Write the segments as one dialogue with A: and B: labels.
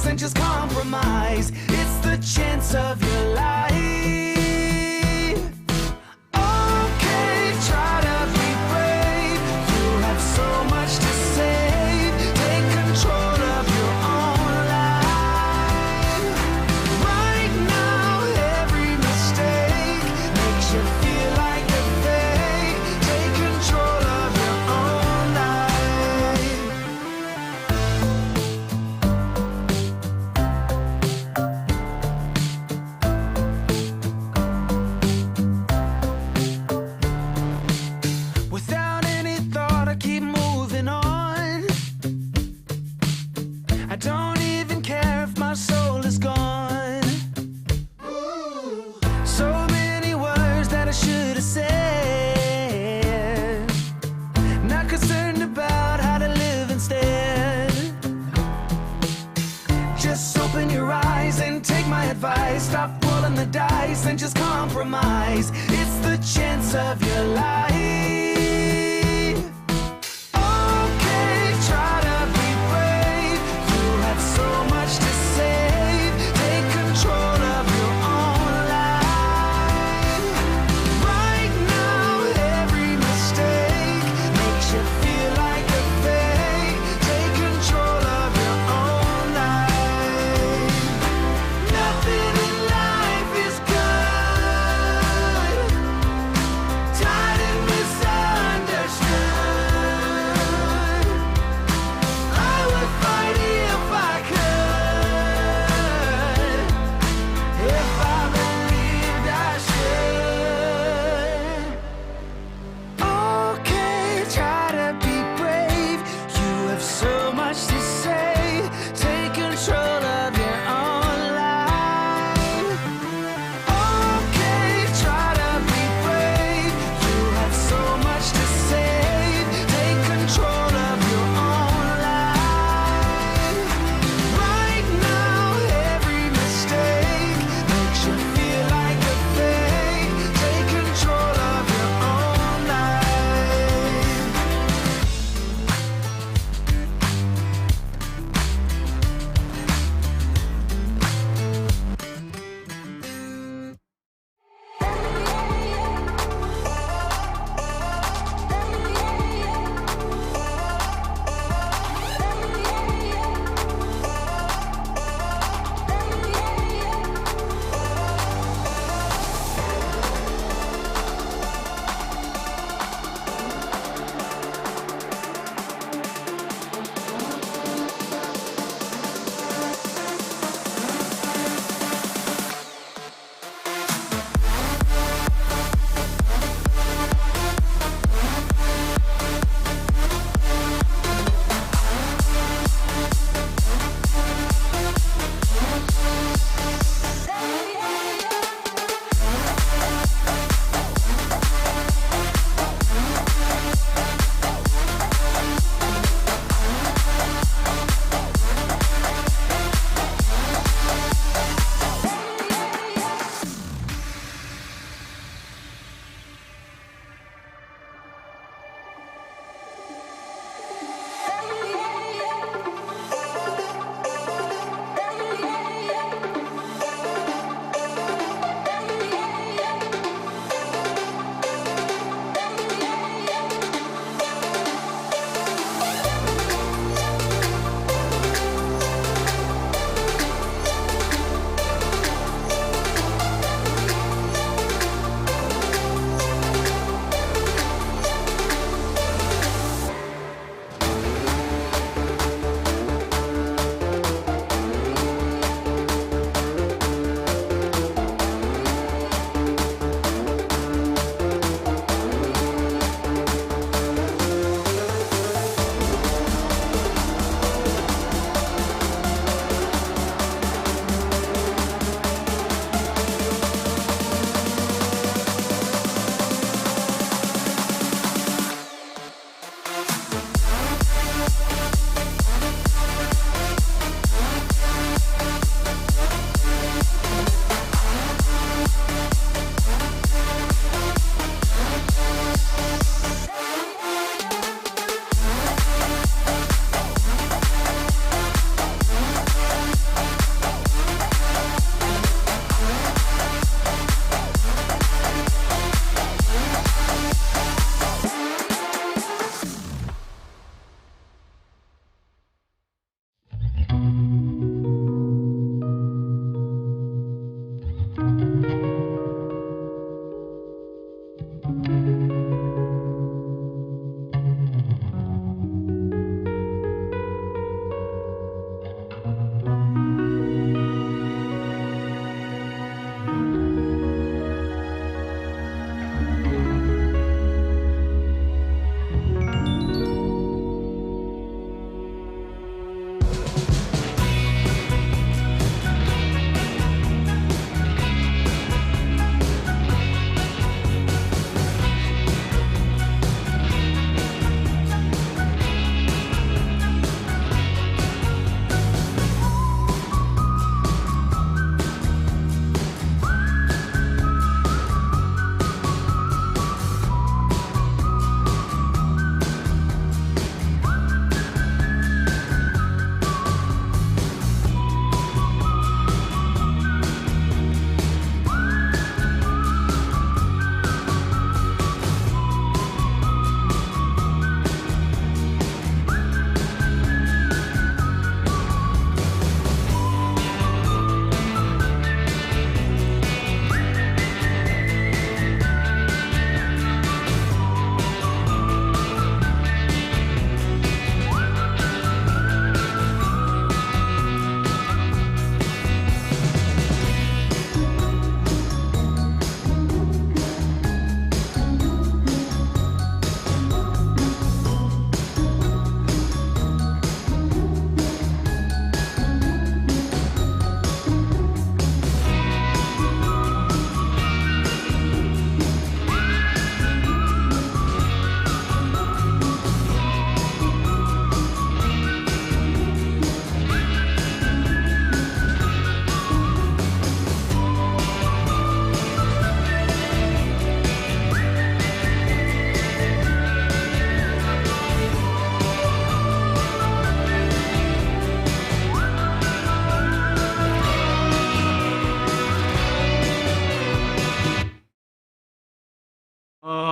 A: dice and just compromise. It's the chance of your life. Okay, try to be brave. You have so much to save. Take control of your own life. Right now, every mistake makes you feel like a fake. Take control of your own life. Without any thought, I keep moving on. I don't even care if my soul is gone. So many words that I should have said. Not concerned about how to live instead. Just open your eyes and take my advice. Stop rolling the dice and just compromise. It's the chance of your life. Okay, try to be brave. You have so much to save. Take control of your own life. Right now, every mistake makes you feel like a fake. Take control of your own life. Nothing in life is good. Tied in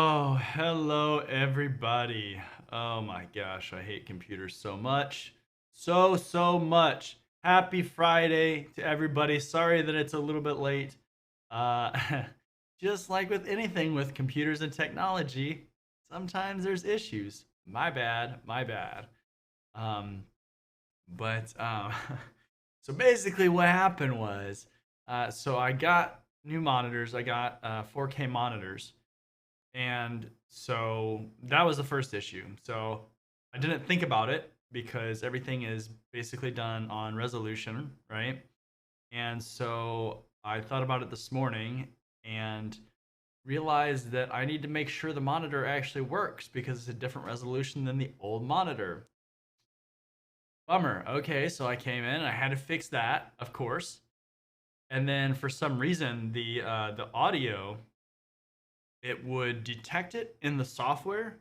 B: Oh, hello everybody. Oh my gosh, I hate computers so much. So much. Happy Friday to everybody. Sorry that it's a little bit late. Uh just like with anything with computers and technology, sometimes there's issues. My bad, my bad. Um but so basically what happened was so I got new monitors. I got 4K monitors, and so that was the first issue. So I didn't think about it because everything is basically done on resolution, right? And so I thought about it this morning and realized that I need to make sure the monitor actually works because it's a different resolution than the old monitor. Bummer. Okay, so I came in, I had to fix that, of course. And then for some reason the audio, it would detect it in the software,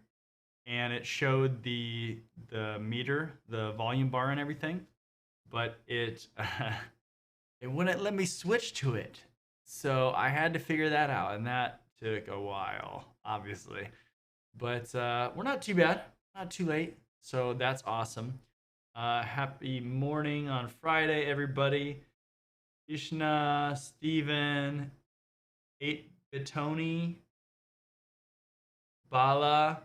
B: and it showed the meter, the volume bar and everything, but it it wouldn't let me switch to it. So I had to figure that out, and that took a while, obviously. But we're not too bad, not too late. So that's awesome. Happy morning on Friday, everybody. Ishna, Steven, 8 Bitoni, Bala.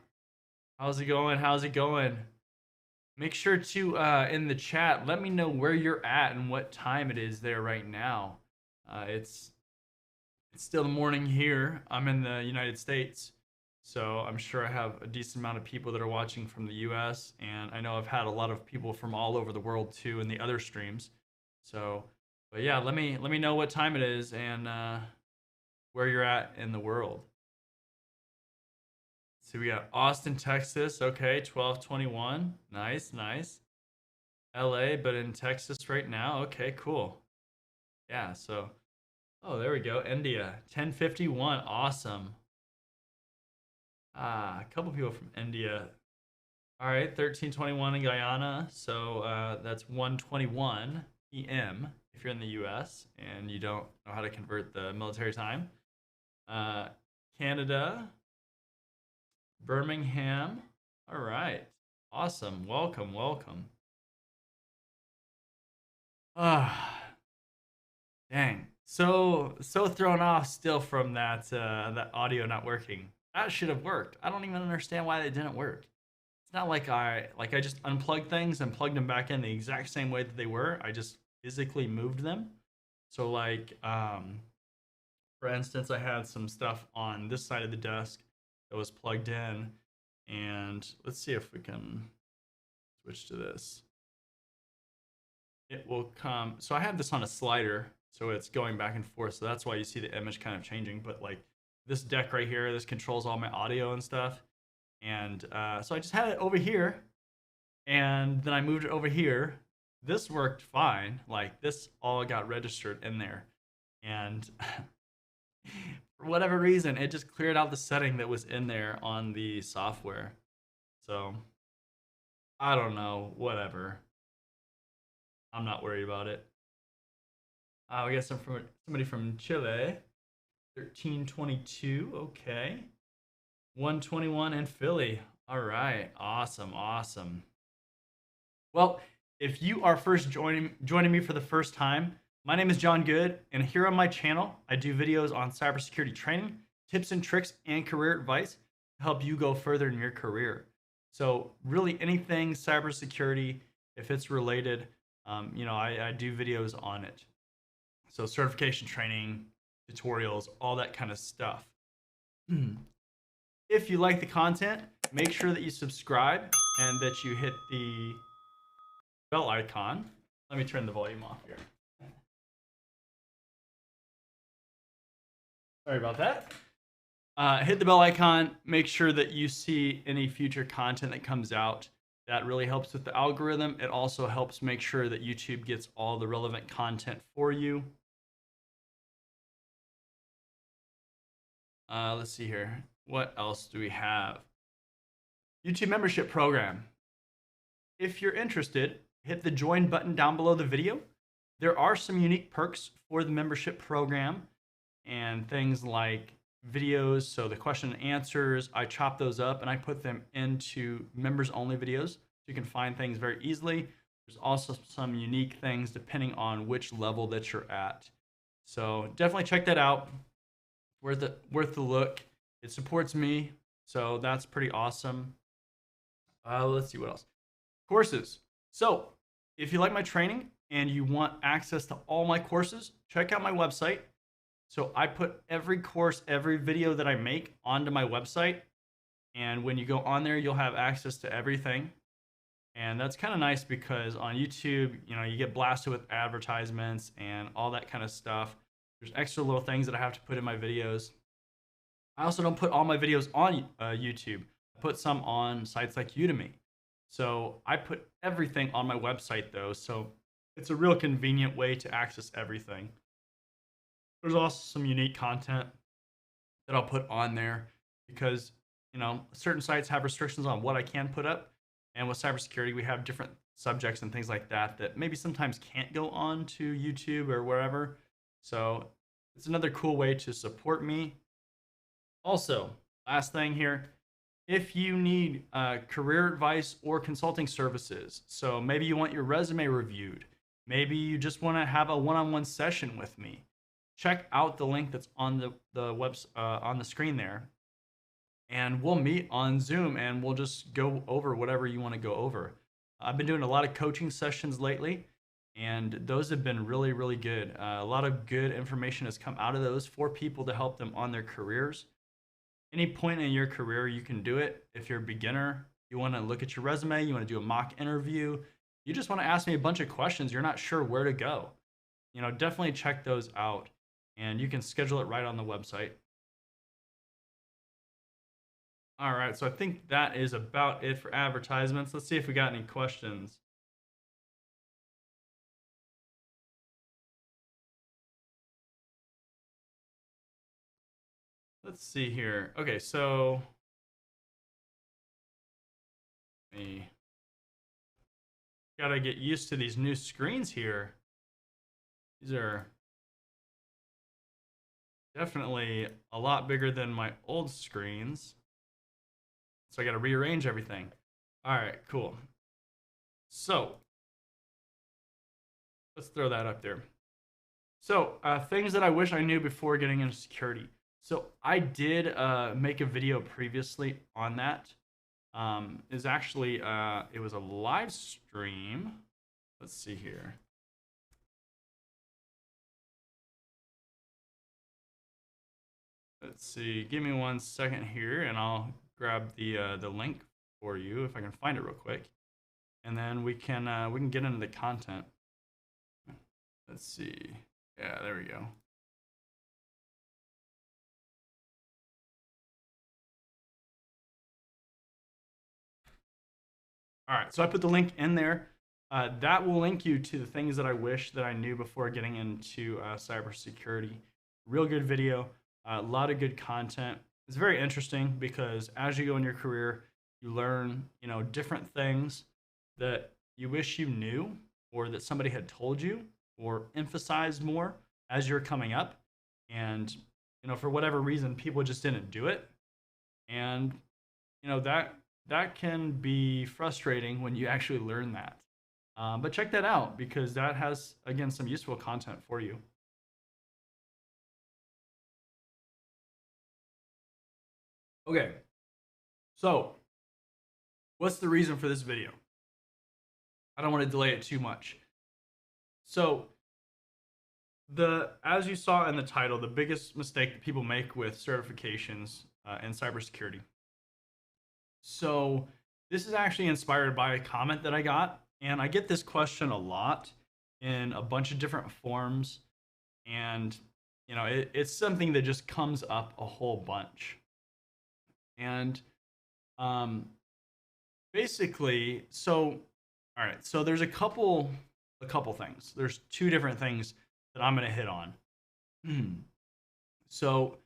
B: How's it going? How's it going? Make sure to in the chat let me know where you're at and what time it is there right now. It's still the morning here. I'm in the United States, so I'm sure I have a decent amount of people that are watching from the U.S. and I know I've had a lot of people from all over the world too in the other streams. So, but yeah, let me know what time it is and where you're at in the world. So we got Austin, Texas. Okay, 12:21. Nice, nice. LA, but in Texas right now. Okay, cool. Yeah, so oh, there we go. India, 10:51. Awesome. Ah, a couple people from India. All right, 13:21 in Guyana. So that's 1:21 p.m. if you're in the US and you don't know how to convert the military time. Uh, Canada, Birmingham. All right. Awesome. Welcome, welcome. Ah, dang. So thrown off still from that audio not working. That should have worked. I don't even understand why they didn't work. It's not like I just unplugged things and plugged them back in the exact same way that they were. I just physically moved them. So like for instance, I had some stuff on this side of the desk that was plugged in, and let's see if we can switch to this. It will come. So I have this on a slider, so it's going back and forth. So that's why you see the image kind of changing. But like this deck right here, this controls all my audio and stuff. And so I just had it over here, and then I moved it over here. This worked fine. Like this all got registered in there, and for whatever reason, it just cleared out the setting that was in there on the software. So I don't know. Whatever. I'm not worried about it. We got somebody from Chile. 13:22. Okay. 1:21 in Philly. All right. Awesome. Awesome. Well, if you are first joining me for the first time, my name is John Good, and here on my channel, I do videos on cybersecurity training, tips and tricks, and career advice to help you go further in your career. So really anything cybersecurity, if it's related, I do videos on it. So certification training, tutorials, all that kind of stuff. If you like the content, make sure that you subscribe and that you hit the bell icon. Let me turn the volume off here. Sorry about that. Hit the bell icon. Make sure that you see any future content that comes out. That really helps with the algorithm. It also helps make sure that YouTube gets all the relevant content for you. Let's see here. What else do we have? YouTube membership program. If you're interested, hit the join button down below the video. There are some unique perks for the membership program and things like videos. So the question and answers, I chop those up and I put them into members only videos. So you can find things very easily. There's also some unique things depending on which level that you're at. So definitely check that out. Worth the look. It supports me, so that's pretty awesome. Let's see what else. Courses. So if you like my training and you want access to all my courses, check out my website. So I put every course, every video that I make onto my website. And when you go on there, you'll have access to everything. And that's kind of nice because on YouTube, you get blasted with advertisements and all that kind of stuff. There's extra little things that I have to put in my videos. I also don't put all my videos on YouTube. I put some on sites like Udemy. So I put everything on my website though. So it's a real convenient way to access everything. There's also some unique content that I'll put on there because, certain sites have restrictions on what I can put up. And with cybersecurity, we have different subjects and things like that that maybe sometimes can't go on to YouTube or wherever. So it's another cool way to support me. Also, last thing here, if you need career advice or consulting services, so maybe you want your resume reviewed, maybe you just want to have a one-on-one session with me, check out the link that's on on the screen there, and we'll meet on Zoom and we'll just go over whatever you want to go over. I've been doing a lot of coaching sessions lately, and those have been really, really good. A lot of good information has come out of those for people to help them on their careers. Any point in your career, you can do it. If you're a beginner, you want to look at your resume, you want to do a mock interview, you just want to ask me a bunch of questions, you're not sure where to go. Definitely check those out, and you can schedule it right on the website. All right, so I think that is about it for advertisements. Let's see if we got any questions. Let's see here. Okay, so me gotta get used to these new screens here. These are definitely a lot bigger than my old screens. So I gotta rearrange everything. All right, cool. So let's throw that up there. So things that I wish I knew before getting into security. So I did make a video previously on that. Is actually it was a live stream. Let's see here. Let's see. Give me 1 second here, and I'll grab the link for you if I can find it real quick, and then we can get into the content. Let's see. Yeah, there we go. All right, so I put the link in there. That will link you to the things that I wish that I knew before getting into cybersecurity. Real good video, a lot of good content. It's very interesting because as you go in your career, you learn, different things that you wish you knew or that somebody had told you or emphasized more as you're coming up. And, for whatever reason, people just didn't do it. And, that can be frustrating when you actually learn that. But check that out because that has, again, some useful content for you. Okay, so what's the reason for this video? I don't want to delay it too much. So as you saw in the title, the biggest mistake that people make with certifications in cybersecurity. So this is actually inspired by a comment that I got, and I get this question a lot in a bunch of different forms, and it's something that just comes up a whole bunch. And basically, so all right, so there's a couple things. There's two different things that I'm going to hit on. So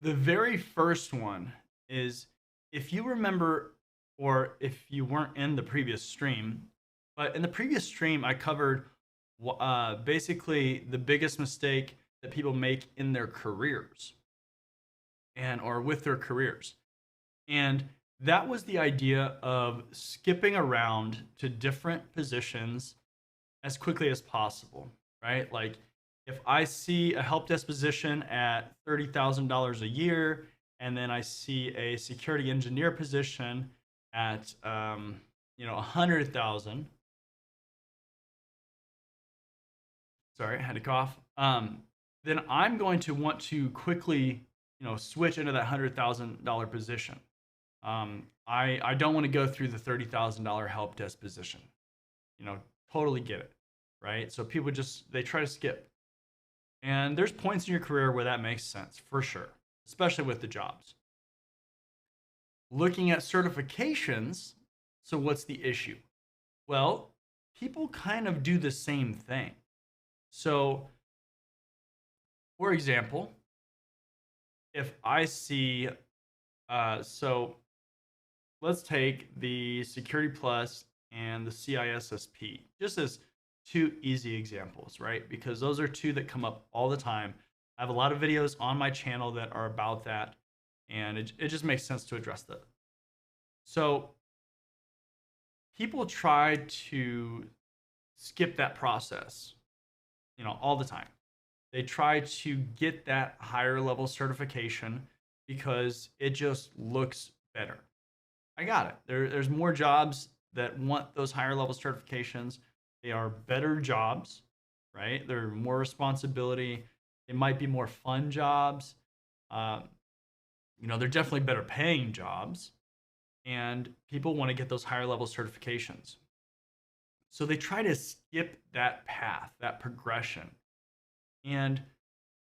B: the very first one is, if you remember, or if you weren't in the previous stream, but in the previous stream, I covered basically the biggest mistake that people make in their careers. and or with their careers. And that was the idea of skipping around to different positions as quickly as possible, right? Like if I see a help desk position at $30,000 a year, and then I see a security engineer position at 100,000. Sorry, I had to cough. Then I'm going to want to quickly, switch into that $100,000 position. I don't want to go through the $30,000 help desk position. Totally get it, right? So people just they try to skip, and there's points in your career where that makes sense for sure, especially with the jobs. Looking at certifications, so what's the issue? Well, people kind of do the same thing. So, for example, if I see, so let's take the Security Plus and the CISSP, just as two easy examples, right? Because those are two that come up all the time. I have a lot of videos on my channel that are about that, and it just makes sense to address that. So, people try to skip that process, all the time. They try to get that higher level certification because it just looks better. I got it. There's more jobs that want those higher level certifications. They are better jobs, right? They're more responsibility. They might be more fun jobs. Uh, they're definitely better paying jobs, and people want to get those higher level certifications. So they try to skip that path, that progression. And,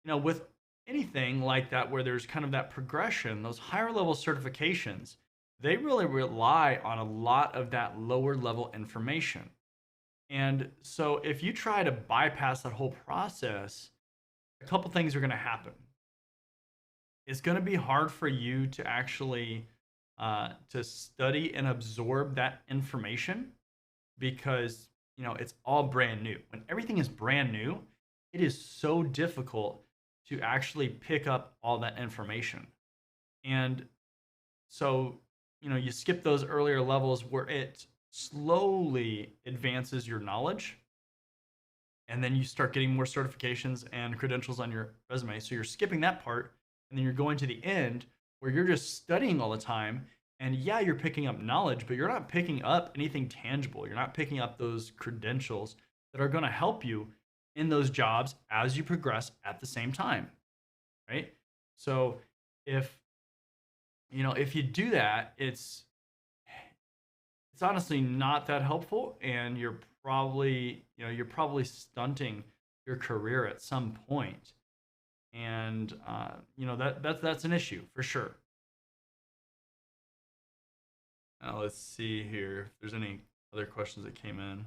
B: with anything like that, where there's kind of that progression, those higher level certifications, they really rely on a lot of that lower level information. And so if you try to bypass that whole process, a couple things are going to happen. It's going to be hard for you to actually to study and absorb that information because it's all brand new. When everything is brand new, it is so difficult to actually pick up all that information. And so you skip those earlier levels where it slowly advances your knowledge, and then you start getting more certifications and credentials on your resume. So you're skipping that part, and then you're going to the end where you're just studying all the time. And yeah, you're picking up knowledge, but you're not picking up anything tangible. You're not picking up those credentials that are going to help you in those jobs as you progress at the same time, right? So if if you do that, it's honestly not that helpful, and you're probably stunting your career at some point, and that's an issue for sure. Now let's see here if there's any other questions that came in.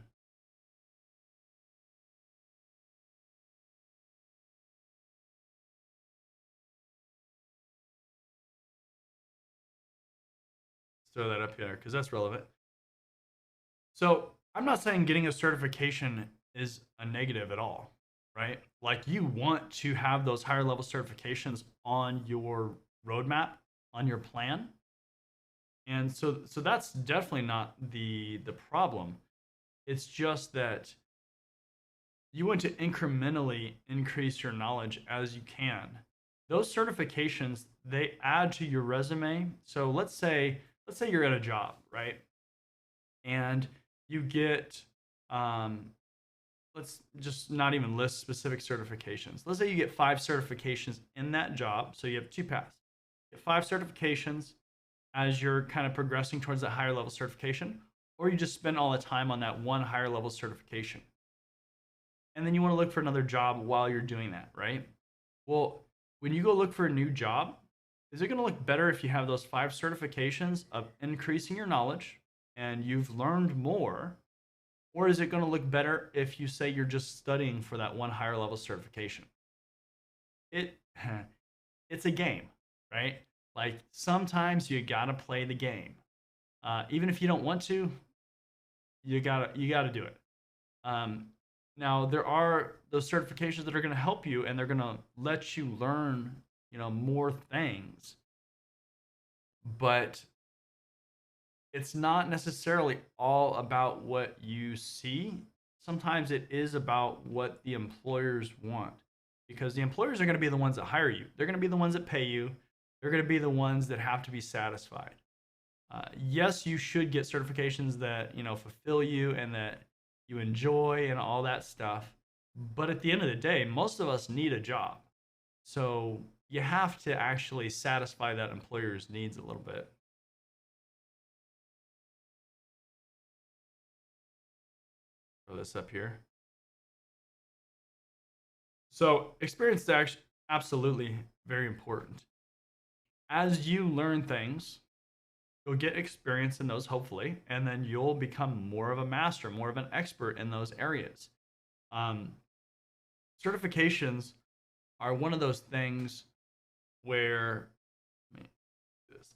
B: Let's throw that up here because that's relevant. So I'm not saying getting a certification is a negative at all, right? Like you want to have those higher level certifications on your roadmap, on your plan. And so that's definitely not the problem. It's just that you want to incrementally increase your knowledge as you can. Those certifications, they add to your resume. So let's say you're at a job, right? And you get let's just not even list specific certifications. Let's say you get 5 certifications in that job. So you have 2 paths. You get 5 certifications as you're kind of progressing towards that higher level certification, or you just spend all the time on that one higher level certification. And then you want to look for another job while you're doing that, right? Well, when you go look for a new job, is it going to look better if you have those 5 certifications of increasing your knowledge and you've learned more? Or is it going to look better if you say you're just studying for that one higher level certification? It it's a game, right? Like sometimes you gotta play the game, even if you don't want to. You gotta do it. Um, Now there are those certifications that are going to help you, and they're going to let you learn more things. But it's not necessarily all about what you see. Sometimes it is about what the employers want, because the employers are going to be the ones that hire you. They're going to be the ones that pay you. They're going to be the ones that have to be satisfied. Yes, you should get certifications that fulfill you and that you enjoy and all that stuff. But at the end of the day, most of us need a job, so you have to actually satisfy that employer's needs a little bit. Throw this up here. So experience is actually absolutely very important. As you learn things, you'll get experience in those hopefully, and then you'll become more of a master, more of an expert in those areas. Um, Certifications are one of those things where let me do this.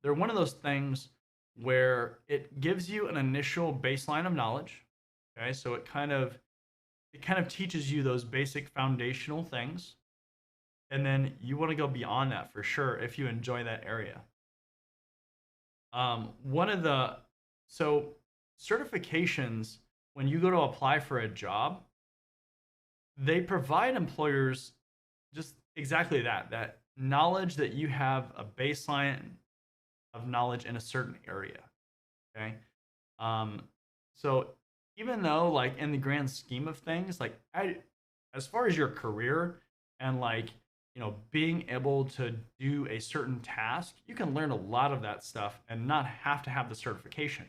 B: They're one of those things where it gives you an initial baseline of knowledge. Okay, so it kind of teaches you those basic foundational things, and then you want to go beyond that for sure if you enjoy that area. One of the so certifications, when you go to apply for a job, they provide employers just exactly that knowledge, that you have a baseline of knowledge in a certain area. Okay. Um, so even though, like, in the grand scheme of things, like, as far as your career and, like, being able to do a certain task, you can learn a lot of that stuff and not have to have the certification.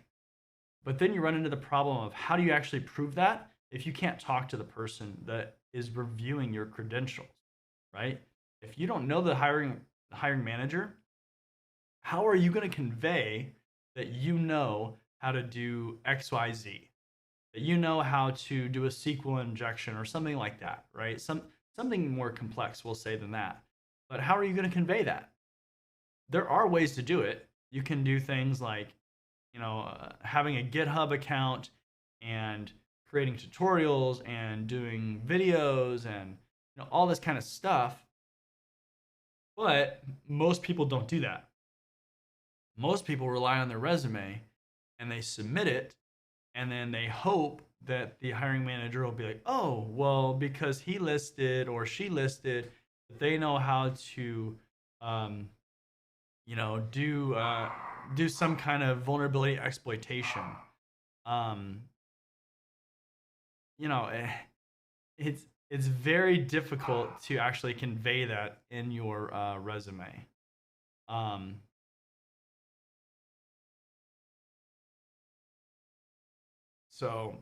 B: But then you run into the problem of, how do you actually prove that if you can't talk to the person that is reviewing your credentials, right? If you don't know the hiring manager, how are you going to convey that you know how to do XYZ? That you know how to do a SQL injection or something like that, right? Something more complex, we'll say, than that. But how are you going to convey that? There are ways to do it. You can do things like, having a GitHub account and creating tutorials and doing videos and all this kind of stuff. But most people don't do that. Most people rely on their resume and they submit it, and then they hope that the hiring manager will be like, oh, well, because he listed or she listed, they know how to, um, do some kind of vulnerability exploitation. Um, you know, eh, it's very difficult to actually convey that in your resume. Um, so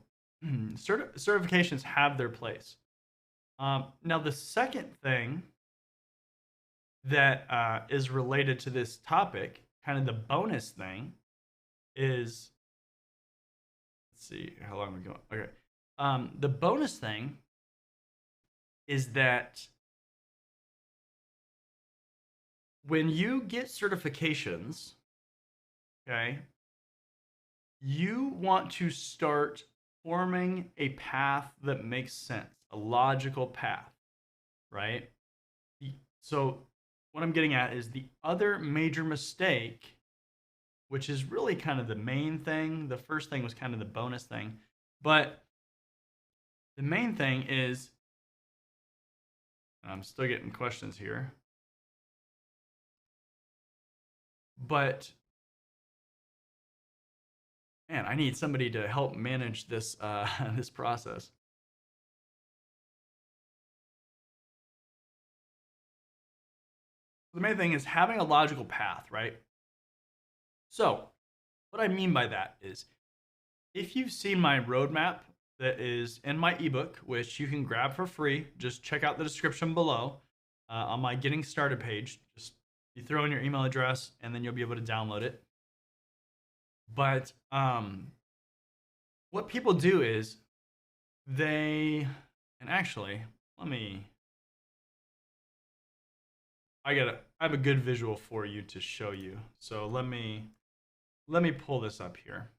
B: certifications have their place. Now, the second thing that is related to this topic, kind of the bonus thing, is, let's see how long we're going. Okay. The bonus thing is that when you get certifications, okay, you want to start forming a path that makes sense, a logical path, right? So, what I'm getting at is, the other major mistake, which is really kind of the main thing. The first thing was kind of the bonus thing, but the main thing is, I'm still getting questions here, but man, I need somebody to help manage this this process. The main thing is having a logical path, right? So, what I mean by that is, if you've seen my roadmap that is in my ebook, which you can grab for free, just check out the description below on my getting started page. Just, you throw in your email address and then you'll be able to download it. But what people do is, they, and actually, let me, I have a good visual for you to show you. So let me pull this up here.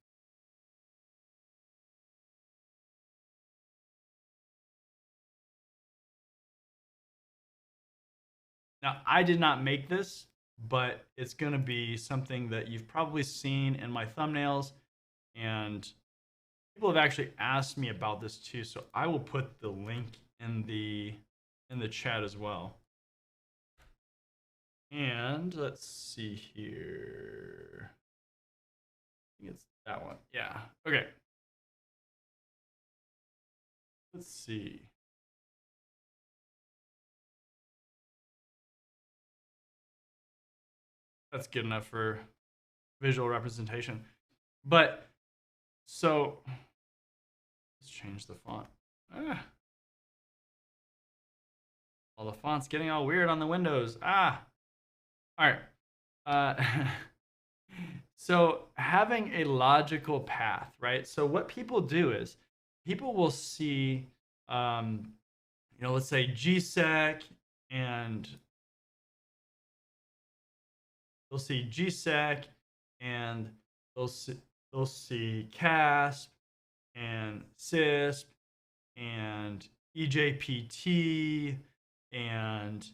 B: Now, I did not make this, but it's going to be something that you've probably seen in my thumbnails, and people have actually asked me about this too. So I will put the link in the chat as well. And let's see here. I think it's that one. Yeah. Okay. Let's see. That's good enough for visual representation. But so let's change the font. Ah. Well, the font's getting all weird on the windows. Ah. All right. So having a logical path, right? So what people do is people will see, let's say GSEC, and they'll see GSEC, and they'll see CASP and CISP and EJPT and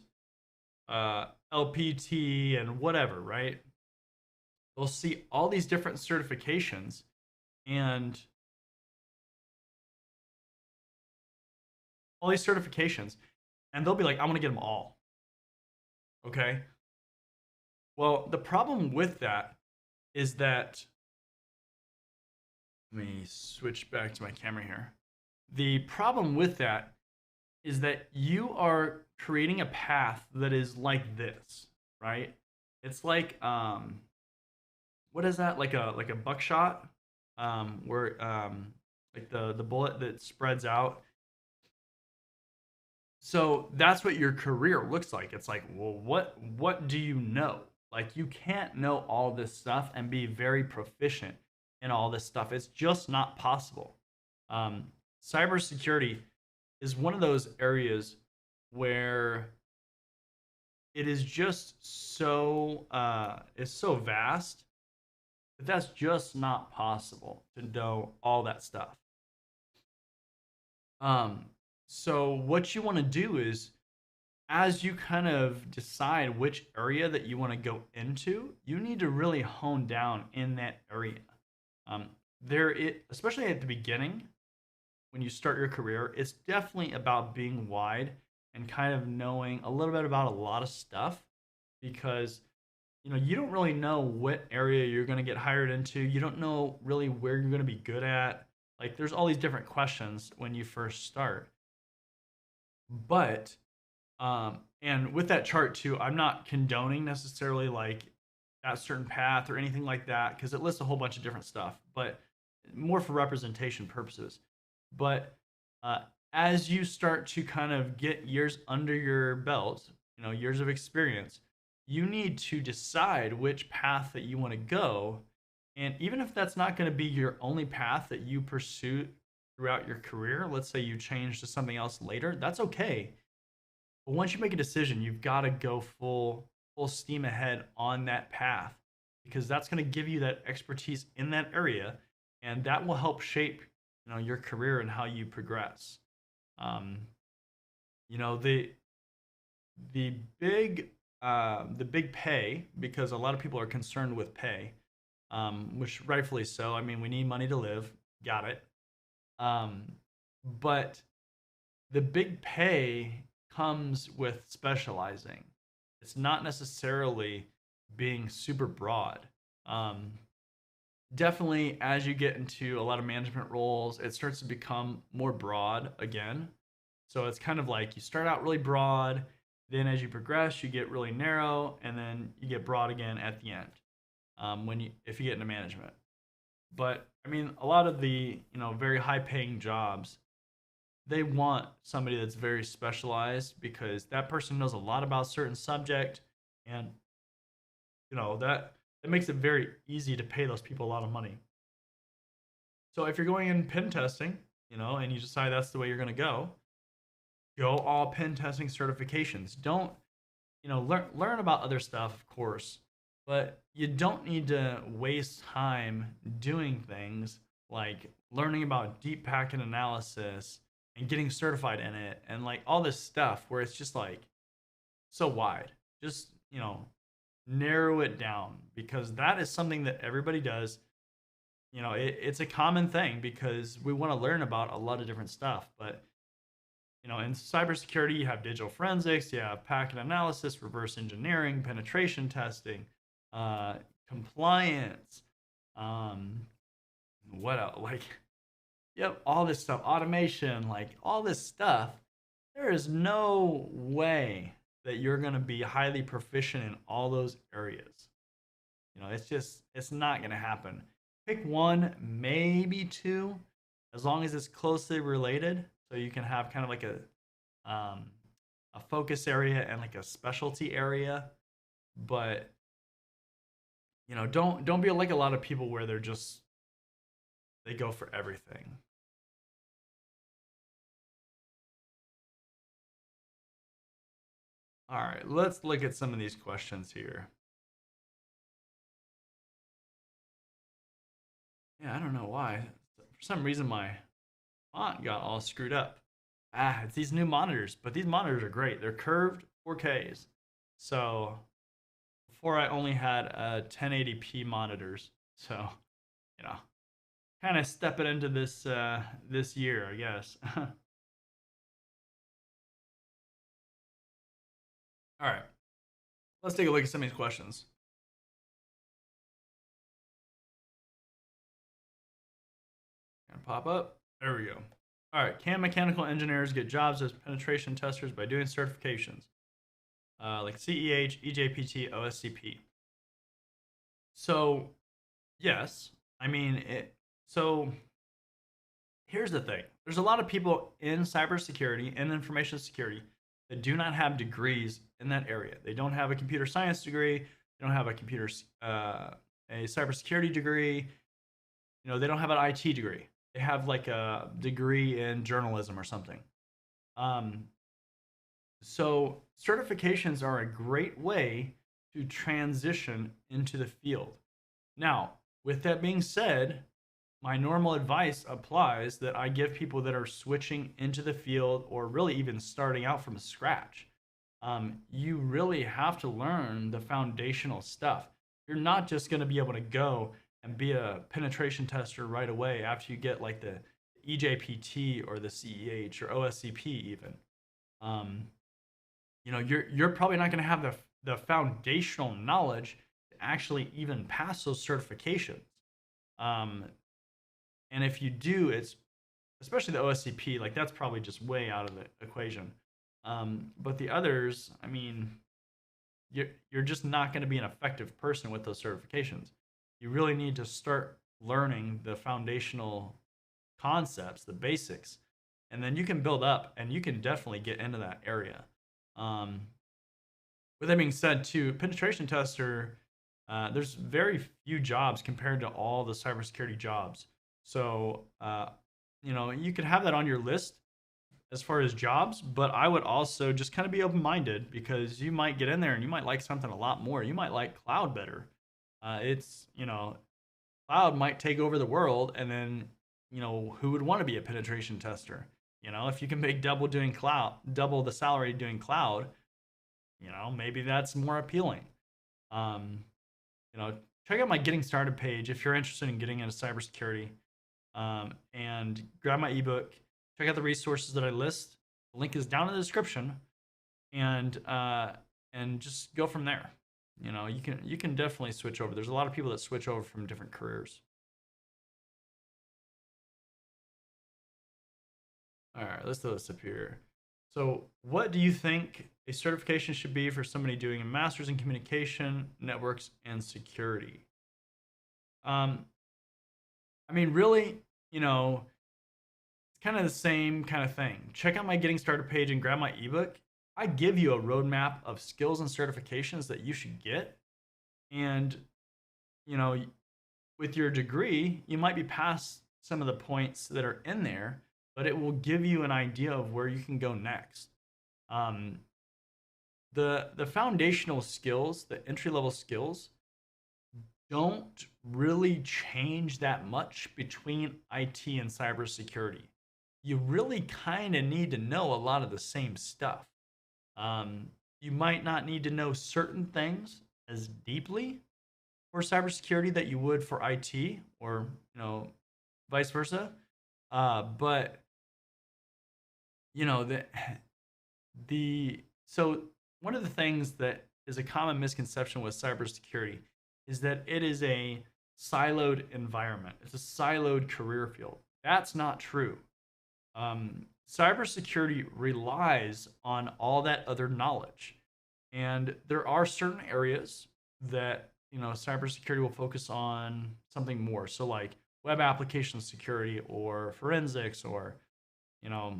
B: LPT and whatever, right? They'll see all these different certifications, and they'll be like, I want to get them all. Okay. Well, the problem with that is that, let me switch back to my camera here. The problem with that is that you are creating a path that is like this, right? It's like, what is that? Like a buckshot, where like the bullet that spreads out. So that's what your career looks like. It's like, well, what do you know? Like, you can't know all this stuff and be very proficient in all this stuff. It's just not possible. Cybersecurity is one of those areas where it is just so it's so vast that that's just not possible to know all that stuff. So what you want to do is, as you kind of decide which area that you want to go into, you need to really hone down in that area. Especially at the beginning, when you start your career, it's definitely about being wide and kind of knowing a little bit about a lot of stuff, because you don't really know what area you're going to get hired into. You don't know really where you're going to be good at. Like, there's all these different questions when you first start. But and with that chart too, I'm not condoning necessarily like that certain path or anything like that, because it lists a whole bunch of different stuff, but more for representation purposes. But as you start to kind of get years under your belt, years of experience, you need to decide which path that you want to go. And even if that's not going to be your only path that you pursue throughout your career, let's say you change to something else later, that's okay. But once you make a decision, you've got to go full steam ahead on that path, because that's going to give you that expertise in that area, and that will help shape your career and how you progress. You know the big pay, because a lot of people are concerned with pay, which rightfully so. I mean, we need money to live. Got it. But the big pay comes with specializing. It's not necessarily being super broad. Definitely, as you get into a lot of management roles, it starts to become more broad again. So it's kind of like you start out really broad, then as you progress, you get really narrow, and then you get broad again at the end, if you get into management. But I mean, a lot of the very high paying jobs, they want somebody that's very specialized, because that person knows a lot about a certain subject, and that makes it very easy to pay those people a lot of money. So if you're going in pen testing, and you decide that's the way you're going to go all pen testing certifications. Don't learn about other stuff, of course, but you don't need to waste time doing things like learning about deep packet analysis and getting certified in it, and like all this stuff where it's just like so wide. just, narrow it down, because that is something that everybody does. It's a common thing because we want to learn about a lot of different stuff. But, in cybersecurity, you have digital forensics, you have packet analysis, reverse engineering, penetration testing, uh, compliance, um, what else? Like, yep, all this stuff, automation, like all this stuff. There is no way that you're going to be highly proficient in all those areas. It's not going to happen. Pick one, maybe two, as long as it's closely related. So you can have kind of like um, a focus area and like a specialty area. But don't be like a lot of people where they go for everything. All right, let's look at some of these questions here. Yeah, I don't know why. For some reason, my font got all screwed up. It's these new monitors, but these monitors are great. They're curved 4Ks. So before I only had 1080p monitors. So, you know, kind of stepping into this year, I guess. All right, let's take a look at some of these questions. Gonna pop up. There we go. All right, can mechanical engineers get jobs as penetration testers by doing certifications like CEH, EJPT, OSCP? So, yes. I mean, so here's the thing. There's a lot of people in cybersecurity and information security that do not have degrees in that area. They don't have a computer science degree. They don't have a cybersecurity degree. They don't have an IT degree. They have like a degree in journalism or something. Um, so certifications are a great way to transition into the field. Now, with that being said, my normal advice applies that I give people that are switching into the field or really even starting out from scratch. You really have to learn the foundational stuff. You're not just going to be able to go and be a penetration tester right away after you get like the EJPT or the CEH or OSCP even. Um, you're probably not going to have the foundational knowledge to actually even pass those certifications. Um, and if you do, it's especially the OSCP, like that's probably just way out of the equation. But the others, I mean, you're just not going to be an effective person with those certifications. You really need to start learning the foundational concepts, the basics, and then you can build up and you can definitely get into that area. Um, with that being said, too, penetration tester, there's very few jobs compared to all the cybersecurity jobs. So, you could have that on your list as far as jobs, but I would also just kind of be open minded because you might get in there and you might like something a lot more. You might like cloud better. Cloud might take over the world, and then, who would want to be a penetration tester? If you can make double the salary doing cloud, maybe that's more appealing. Um, Check out my getting started page if you're interested in getting into cybersecurity, and grab my ebook. Check out the resources that I list. The link is down in the description, and just go from there. You can definitely switch over. There's a lot of people that switch over from different careers. All right, let's throw this up here. So, what do you think a certification should be for somebody doing a master's in communication, networks, and security? Um, I mean, really, it's kind of the same kind of thing. Check out my getting started page and grab my ebook. I give you a roadmap of skills and certifications that you should get. And, you know, with your degree, you might be past some of the points that are in there, but it will give you an idea of where you can go next. Um, the foundational skills, the entry level skills, don't really change that much between IT and cybersecurity. You really kind of need to know a lot of the same stuff. Um, you might not need to know certain things as deeply for cybersecurity that you would for IT, or vice versa. But the the so one of the things that is a common misconception with cybersecurity is that it is a siloed environment. It's a siloed career field. That's not true. Cybersecurity relies on all that other knowledge, and there are certain areas that cybersecurity will focus on something more. So like web application security or forensics or you know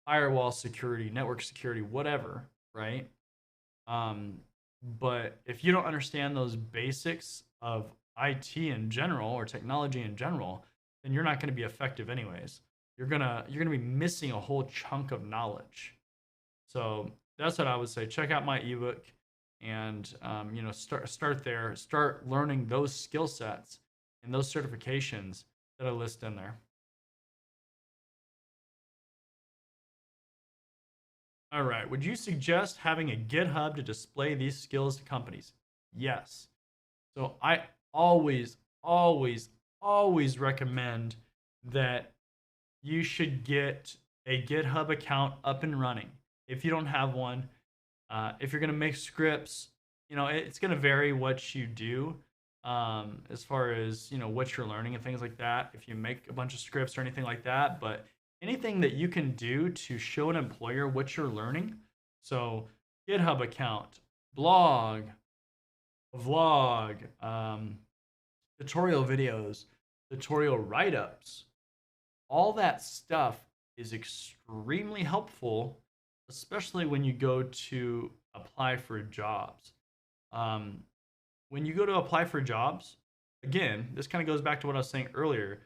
B: firewall security, network security, whatever, right? Um, but if you don't understand those basics of IT in general or technology in general, then you're not going to be effective anyways. You're gonna be missing a whole chunk of knowledge. So that's what I would say. Check out my ebook, and start there. Start learning those skill sets and those certifications that I list in there. All right. Would you suggest having a GitHub to display these skills to companies? Yes. So I always, always, always recommend that you should get a GitHub account up and running. If you don't have one, if you're going to make scripts, it's going to vary what you do, as far as, what you're learning and things like that. If you make a bunch of scripts or anything like that, but anything that you can do to show an employer what you're learning. So, GitHub account, blog, vlog, tutorial videos, tutorial write ups, all that stuff is extremely helpful, especially when you go to apply for jobs. Um, when you go to apply for jobs, again, this kind of goes back to what I was saying earlier.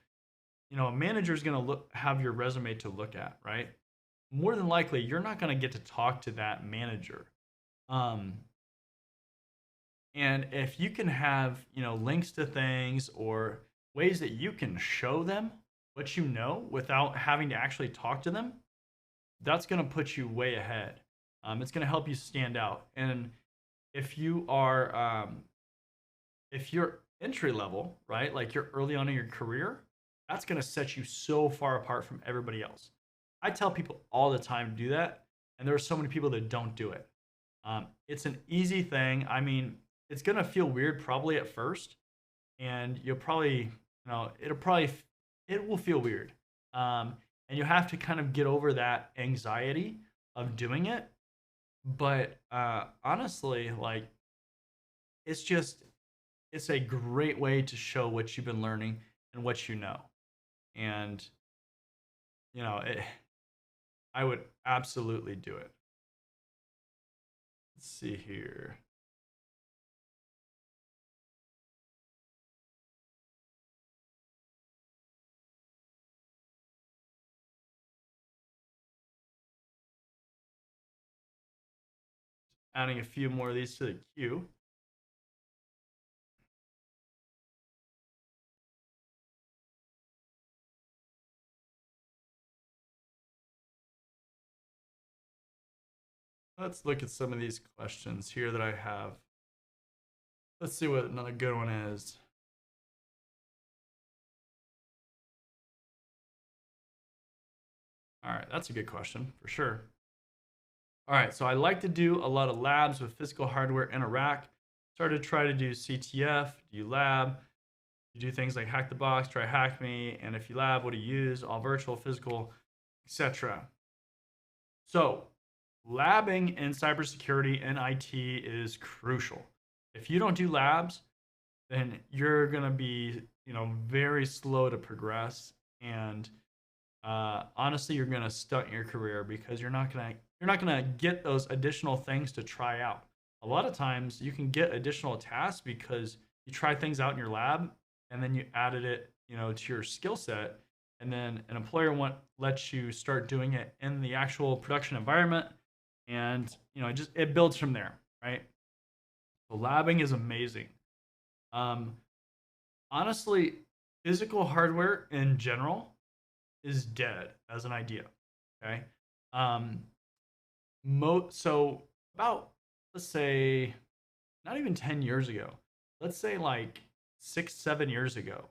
B: A manager is going to have your resume to look at, right? More than likely, you're not going to get to talk to that manager. Um, and if you can have, links to things or ways that you can show them what you know without having to actually talk to them, that's going to put you way ahead. It's going to help you stand out. And if you are, if you're entry level, right, like you're early on in your career, that's going to set you so far apart from everybody else. I tell people all the time to do that, and there are so many people that don't do it. It's an easy thing. I mean, it's going to feel weird probably at first, and you'll probably, it will feel weird. And you have to kind of get over that anxiety of doing it. But honestly, like, it's just, it's a great way to show what you've been learning and what you know. And, it, I would absolutely do it. Let's see here. Adding a few more of these to the queue. Let's look at some of these questions here that I have. Let's see what another good one is. All right, that's a good question for sure. All right, so I like to do a lot of labs with physical hardware in a rack. Started to try to do CTF, do you lab, you do things like hack the box, try hack me, and if you lab, what do you use? All virtual, physical, etc. So, labbing in cybersecurity and IT is crucial. If you don't do labs, then you're gonna be, very slow to progress, and honestly, you're gonna stunt your career because you're not gonna get those additional things to try out. A lot of times, you can get additional tasks because you try things out in your lab, and then you added it, to your skill set, and then an employer want lets you start doing it in the actual production environment, and it builds from there, right? So labbing is amazing. Um, Honestly, physical hardware in general is dead as an idea. Okay. Um, so about, let's say, not even 10 years ago, let's say like 6, 7 years ago,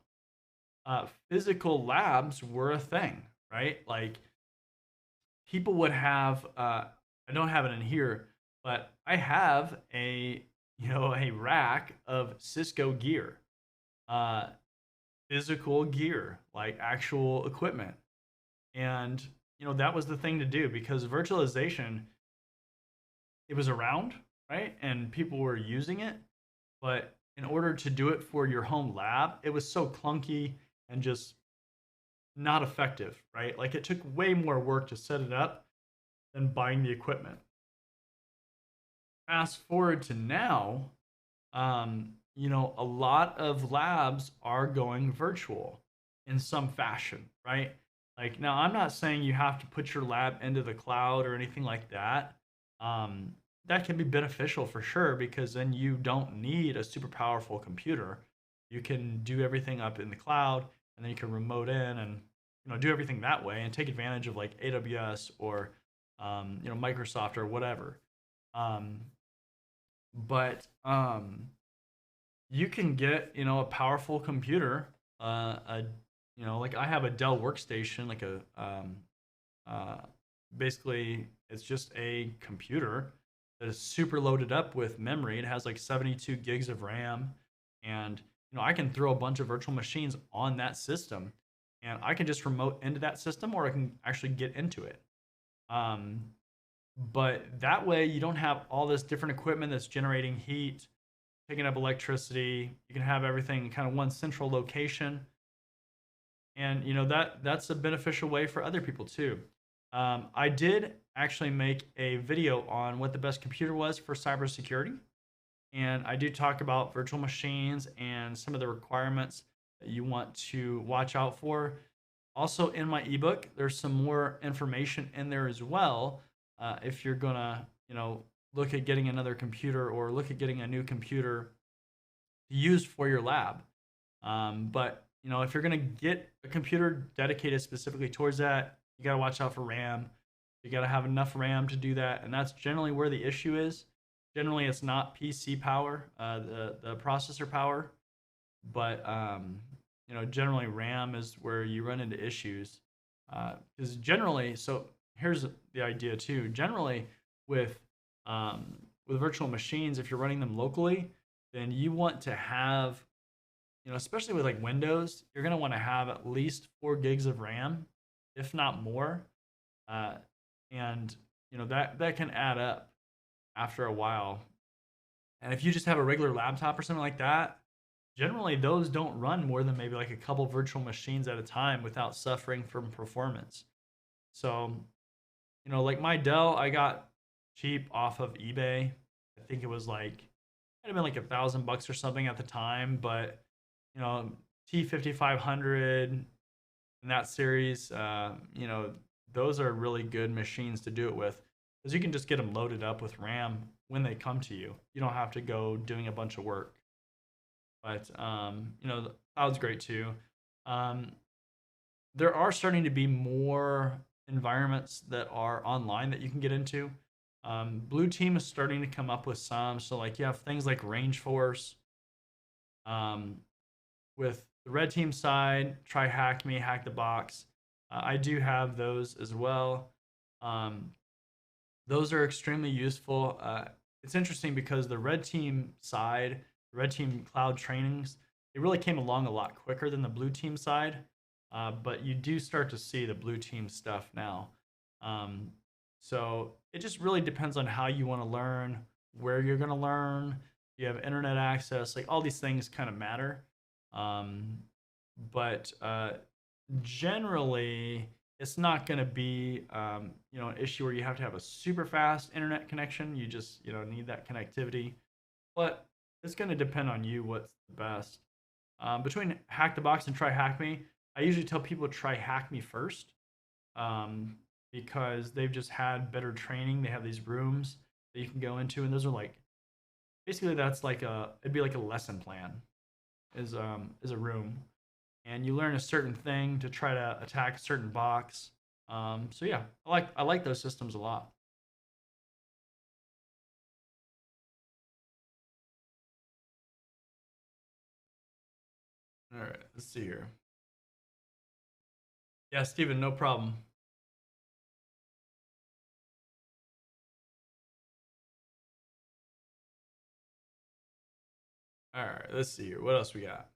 B: physical labs were a thing, right? Like people would have, I don't have it in here, but I have a rack of Cisco gear, uh, physical gear, like actual equipment. And, that was the thing to do because virtualization, it was around, right? And people were using it. But in order to do it for your home lab, it was so clunky and just not effective, right? Like it took way more work to set it up than buying the equipment. Fast forward to now, a lot of labs are going virtual in some fashion, right? Like now, I'm not saying you have to put your lab into the cloud or anything like that. Um, that can be beneficial for sure because then you don't need a super powerful computer. You can do everything up in the cloud, and then you can remote in and do everything that way and take advantage of like AWS or Microsoft or whatever. Um, but you can get a powerful computer, a like I have a Dell workstation, like a uh, basically it's just a computer that is super loaded up with memory. It has like 72 gigs of RAM, and I can throw a bunch of virtual machines on that system, and I can just remote into that system, or I can actually get into it. Um, but that way, you don't have all this different equipment that's generating heat, taking up electricity. You can have everything in kind of one central location, and that's a beneficial way for other people too. I did actually make a video on what the best computer was for cybersecurity, and I do talk about virtual machines and some of the requirements that you want to watch out for. Also, in my ebook, there's some more information in there as well. If you're gonna, look at getting another computer or look at getting a new computer to use for your lab. But if you're gonna get a computer dedicated specifically towards that, you gotta watch out for RAM. You gotta have enough RAM to do that, and that's generally where the issue is. Generally, it's not PC power, the processor power, but generally RAM is where you run into issues. Because generally, so here's the idea too. Generally, with with virtual machines, if you're running them locally, then you want to have, especially with like Windows, you're going to want to have at least 4 gigs of RAM, if not more. Uh, and that can add up after a while. And if you just have a regular laptop or something like that, generally those don't run more than maybe like a couple virtual machines at a time without suffering from performance. So, like my Dell, I got cheap off of eBay. I think it was like, might have been like $1,000 or something at the time, but you know, T5500 in that series, those are really good machines to do it with because you can just get them loaded up with RAM when they come to you. You don't have to go doing a bunch of work. But the cloud's great too. Um, there are starting to be more environments that are online that you can get into. Blue Team is starting to come up with some. So like you have things like Range Force. Um, with the Red Team side, try Hack Me, Hack the Box. I do have those as well. Um, those are extremely useful. It's interesting because the Red Team side, the Red Team cloud trainings, it really came along a lot quicker than the Blue Team side. But you do start to see the Blue Team stuff now. Um, so it just really depends on how you want to learn, where you're going to learn. You have internet access, like all these things kind of matter. Um, but generally, it's not going to be an issue where you have to have a super fast internet connection. You just need that connectivity, but it's going to depend on you what's the best. Between Hack the Box and Try Hack Me, I usually tell people to try Hack Me first, um, because they've just had better training. They have these rooms that you can go into, and those are like basically that's like it'd be like a lesson plan is a room, and you learn a certain thing to try to attack a certain box. So yeah, I like those systems a lot. All right, let's see here. Yeah, Steven, no problem. All right, let's see here. What else we got?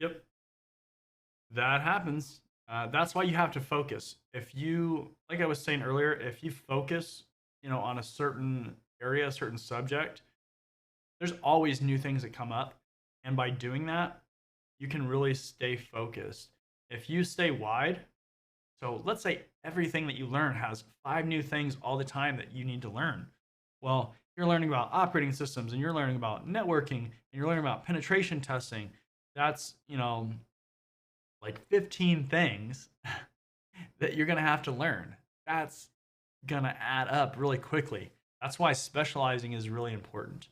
B: Yep, that happens. That's why you have to focus. If you, like I was saying earlier, if you focus, on a certain area, a certain subject, there's always new things that come up. And by doing that, you can really stay focused. If you stay wide, so let's say everything that you learn has five new things all the time that you need to learn. Well, you're learning about operating systems and you're learning about networking and you're learning about penetration testing. That's, like 15 things that you're going to have to learn. That's going to add up really quickly. That's why specializing is really important.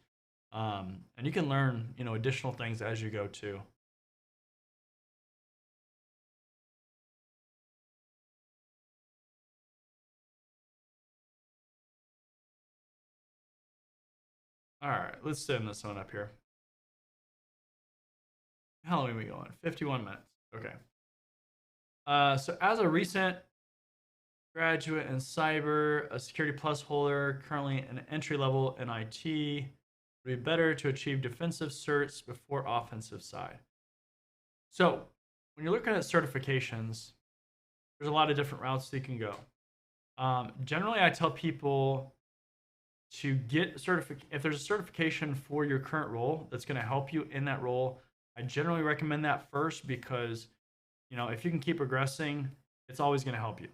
B: And you can learn, additional things as you go too. All right, let's send this one up here. How long are we going? 51 minutes. Okay. So as a recent graduate in cyber, a Security Plus holder, currently an entry level in IT, would be better to achieve defensive certs before offensive side. So when you're looking at certifications, there's a lot of different routes that you can go. Generally, I tell people to get if there's a certification for your current role that's going to help you in that role. I generally recommend that first because if you can keep progressing, it's always going to help you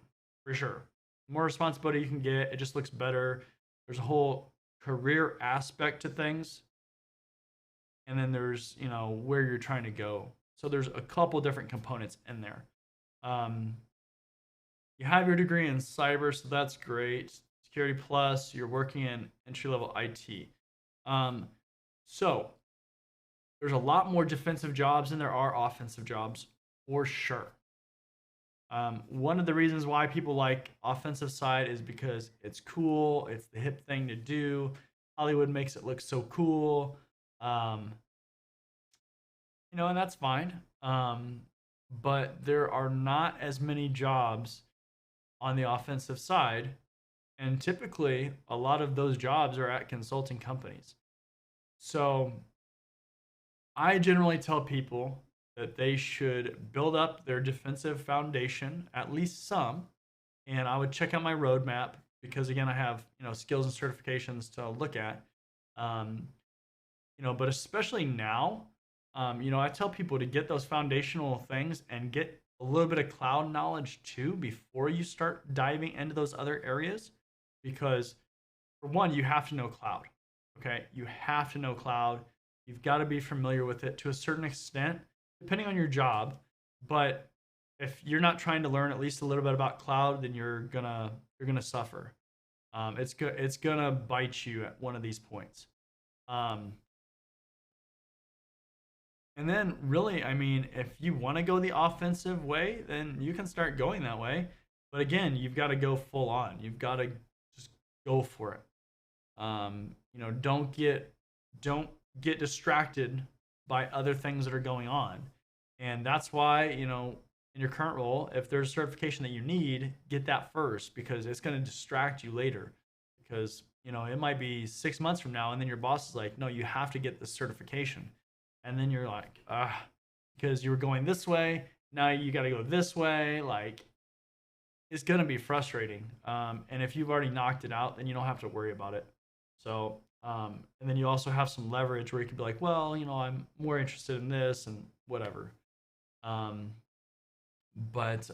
B: for sure. The more responsibility you can get, it just looks better. There's a whole career aspect to things, and then there's where you're trying to go. So there's a couple different components in there. um, you have your degree in cyber, so that's great. Security Plus, you're working in entry level IT. um, so there's a lot more defensive jobs than there are offensive jobs for sure. One of the reasons why people like offensive side is because it's cool, it's the hip thing to do. Hollywood makes it look so cool. um, and that's fine. But there are not as many jobs on the offensive side, and typically a lot of those jobs are at consulting companies. So I generally tell people that they should build up their defensive foundation, at least some, and I would check out my roadmap because again, I have skills and certifications to look at. Um, but especially now, I tell people to get those foundational things and get a little bit of cloud knowledge too before you start diving into those other areas, because for one, you have to know cloud. Okay, you have to know cloud. You've got to be familiar with it to a certain extent, depending on your job. But if you're not trying to learn at least a little bit about cloud, then you're gonna suffer. It's gonna bite you at one of these points. Um, and then, really, I mean, if you want to go the offensive way, then you can start going that way. But again, you've got to go full on. You've got to just go for it. Don't get distracted by other things that are going on. And that's why, in your current role, if there's certification that you need, get that first because it's going to distract you later. Because, it might be 6 months from now, and then your boss is like, no, you have to get this certification. And then you're like, because you were going this way, now you got to go this way. Like, it's going to be frustrating. And if you've already knocked it out, then you don't have to worry about it. So, and then you also have some leverage where you could be like, well, I'm more interested in this and whatever. Um, but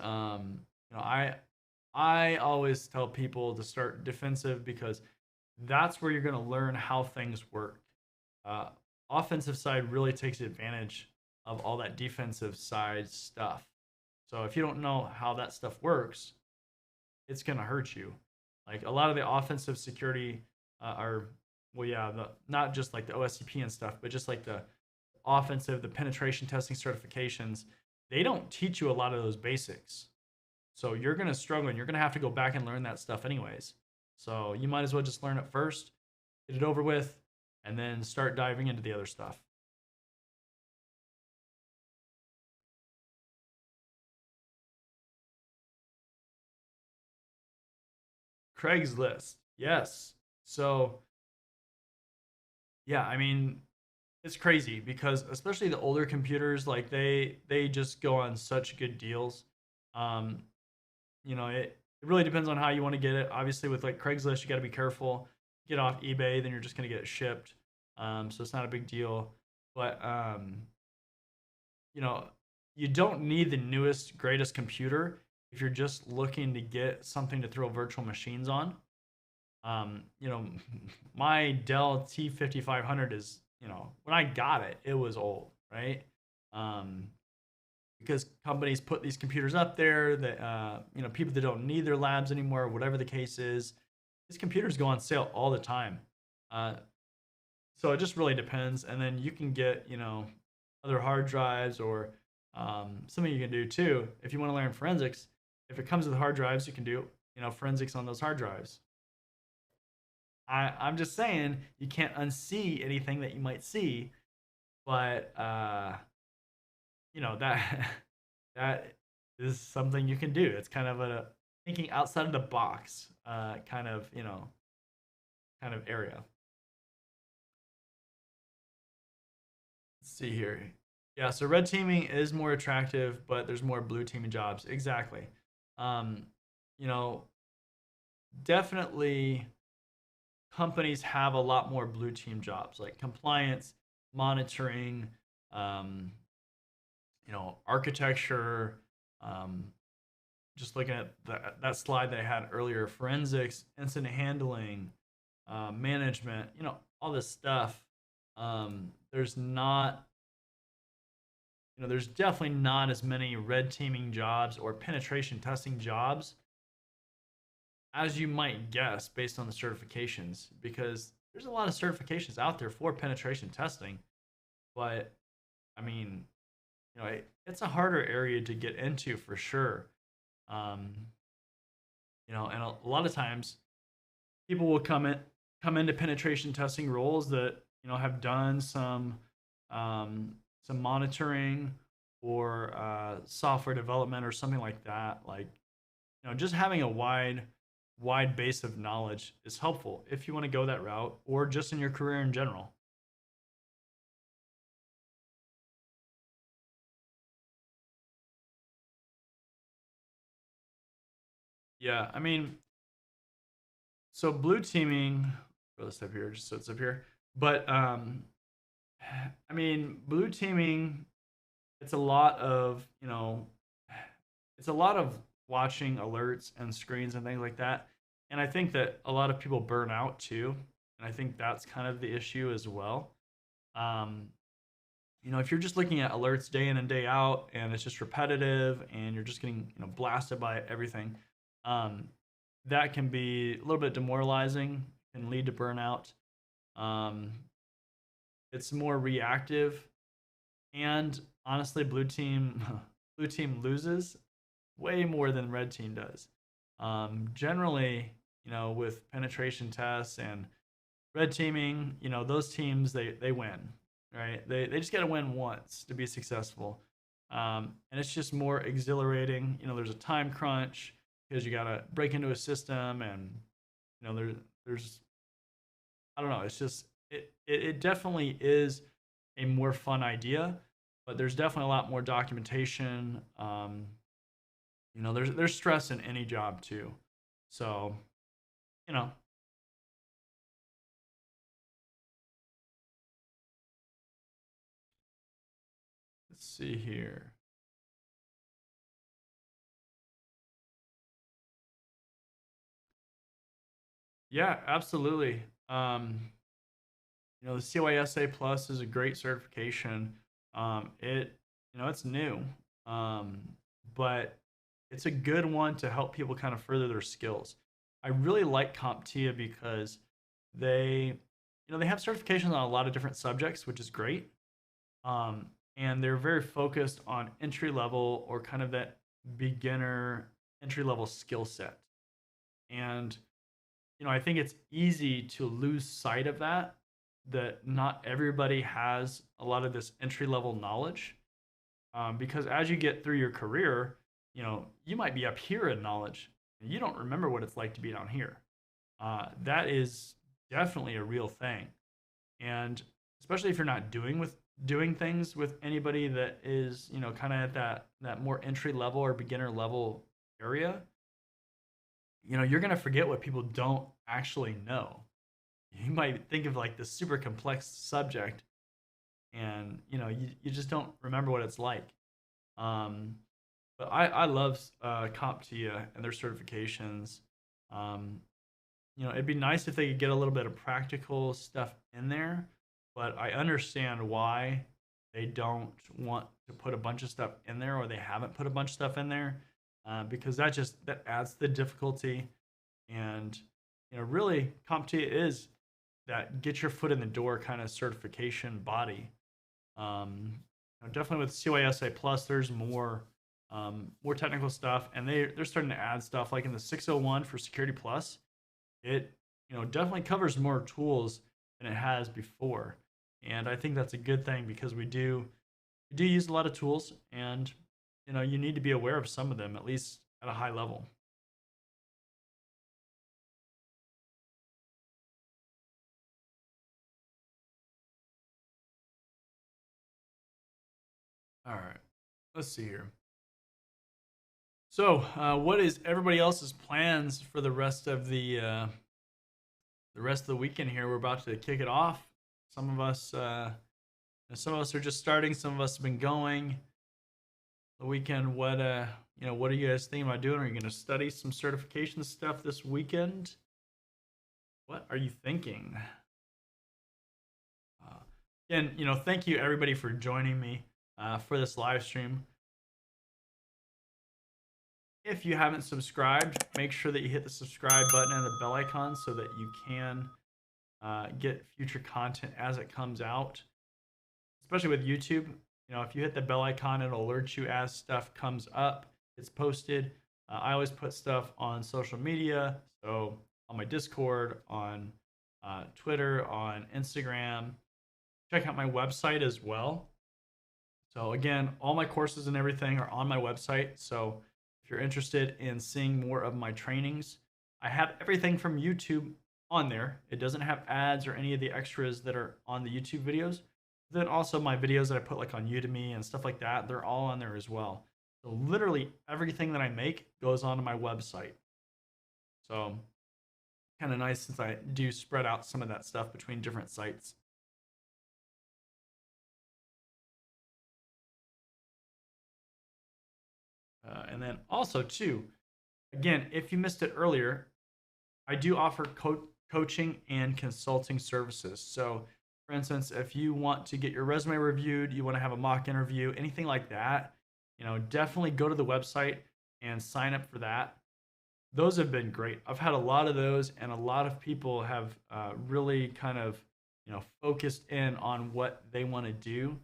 B: I always tell people to start defensive because that's where you're going to learn how things work. Uh, Offensive side really takes advantage of all that defensive side stuff. So if you don't know how that stuff works, it's going to hurt you. Like a lot of the offensive security are, well, yeah, not just like the OSCP and stuff, but just like the offensive, the penetration testing certifications. They don't teach you a lot of those basics. So you're going to struggle and you're going to have to go back and learn that stuff anyways. So you might as well just learn it first, get it over with, and then start diving into the other stuff. Craigslist. Yes. So, yeah, I mean, it's crazy because especially the older computers, like they just go on such good deals. Um, it really depends on how you want to get it. Obviously, with like Craigslist, you got to be careful. Get off eBay, then you're just gonna get it shipped. So it's not a big deal. But you know, you don't need the newest, greatest computer if you're just looking to get something to throw virtual machines on. You know, my Dell T5500 is, when I got it, it was old, right? Um, because companies put these computers up there that, people that don't need their labs anymore, whatever the case is, these computers go on sale all the time. Uh, so it just really depends. And then you can get, other hard drives or something you can do too. If you want to learn forensics, if it comes with hard drives, you can do, forensics on those hard drives. I'm just saying you can't unsee anything that you might see, but that that is something you can do. It's kind of a thinking outside of the box kind of area. Let's see here. Yeah, so red teaming is more attractive, but there's more blue teaming jobs. Exactly. Um, you know, Definitely companies have a lot more blue team jobs like compliance, monitoring, um, architecture, um, just looking at that slide that I had earlier, forensics, incident handling, management, all this stuff. There's not, there's definitely not as many red teaming jobs or penetration testing jobs as you might guess based on the certifications, because there's a lot of certifications out there for penetration testing. But I mean, it's a harder area to get into for sure. Um, and a lot of times people will come into penetration testing roles that have done some monitoring or software development or something like that. Like, just having a wide base of knowledge is helpful if you want to go that route or just in your career in general. Yeah, I mean, so blue teaming, throw this up here just so it's up here. But I mean, blue teaming, it's a lot of, it's a lot of watching alerts and screens and things like that. And I think that a lot of people burn out too. And I think that's kind of the issue as well. Um, if you're just looking at alerts day in and day out and it's just repetitive and you're just getting, blasted by everything, um, that can be a little bit demoralizing, can lead to burnout. Um, it's more reactive, and honestly, blue team blue team loses way more than red team does. Generally, with penetration tests and red teaming, those teams they win, right? They just got to win once to be successful, and it's just more exhilarating. There's a time crunch because you got to break into a system, and there's I don't know. It's just it definitely is a more fun idea, but there's definitely a lot more documentation. There's stress in any job too. So, you know, let's see here. Yeah, absolutely. The CYSA Plus is a great certification. It's new, um, but it's a good one to help people kind of further their skills. I really like CompTIA because they, they have certifications on a lot of different subjects, which is great. And they're very focused on entry level or kind of that beginner entry level skill set. And I think it's easy to lose sight of that not everybody has a lot of this entry level knowledge, because as you get through your career, you might be up here in knowledge and you don't remember what it's like to be down here. That is definitely a real thing. And especially if you're not doing things with anybody that is, kind of at that more entry level or beginner level area, you're going to forget what people don't actually know. You might think of like this super complex subject, and you just don't remember what it's like. um, but I love CompTIA and their certifications. um, it'd be nice if they could get a little bit of practical stuff in there, but I understand why they don't want to put a bunch of stuff in there, or they haven't put a bunch of stuff in there, because that adds the difficulty. And really, CompTIA is that get your foot in the door kind of certification body. Definitely with CYSA Plus, there's more technical stuff, and they're starting to add stuff like in the 601 for Security Plus. It definitely covers more tools than it has before, and I think that's a good thing because we do use a lot of tools, and you need to be aware of some of them at least at a high level. All right, let's see here. So, what is everybody else's plans for the rest of the weekend here? We're about to kick it off. Some of us, some of us are just starting. Some of us have been going the weekend. What are you guys thinking about doing? Are you going to study some certification stuff this weekend? What are you thinking? Uh, Again, thank you everybody for joining me for this live stream. If you haven't subscribed, make sure that you hit the subscribe button and the bell icon so that you can get future content as it comes out. Especially with YouTube, if you hit the bell icon, it'll alert you as stuff comes up. It's posted. I always put stuff on social media, so on my Discord, on Twitter, on Instagram. Check out my website as well. So again, all my courses and everything are on my website. So if you're interested in seeing more of my trainings, I have everything from YouTube on there. It doesn't have ads or any of the extras that are on the YouTube videos. Then also my videos that I put like on Udemy and stuff like that, they're all on there as well. So literally everything that I make goes onto my website. So kind of nice since I do spread out some of that stuff between different sites. And then also too, again, if you missed it earlier, I do offer coaching and consulting services. So for instance, if you want to get your resume reviewed, you want to have a mock interview, anything like that, definitely go to the website and sign up for that. Those have been great. I've had a lot of those, and a lot of people have really kind of, focused in on what they want to do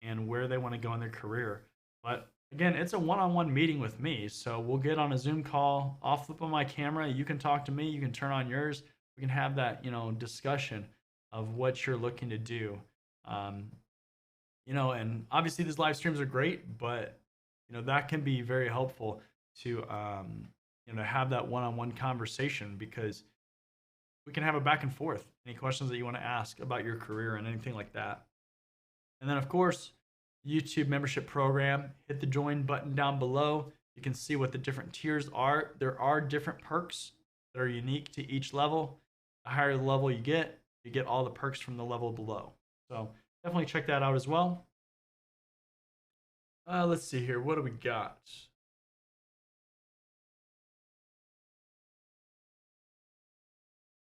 B: and where they want to go in their career. But again, it's a one-on-one meeting with me. So we'll get on a Zoom call. I'll flip on my camera. You can talk to me. You can turn on yours. We can have that, discussion of what you're looking to do. Um, and obviously these live streams are great, but that can be very helpful to have that one-on-one conversation, because we can have a back and forth. Any questions that you want to ask about your career and anything like that. And then of course, YouTube membership program, hit the join button down below. You can see what the different tiers are. There are different perks that are unique to each level. The higher the level you get all the perks from the level below. So definitely check that out as well. Let's see here. What do we got?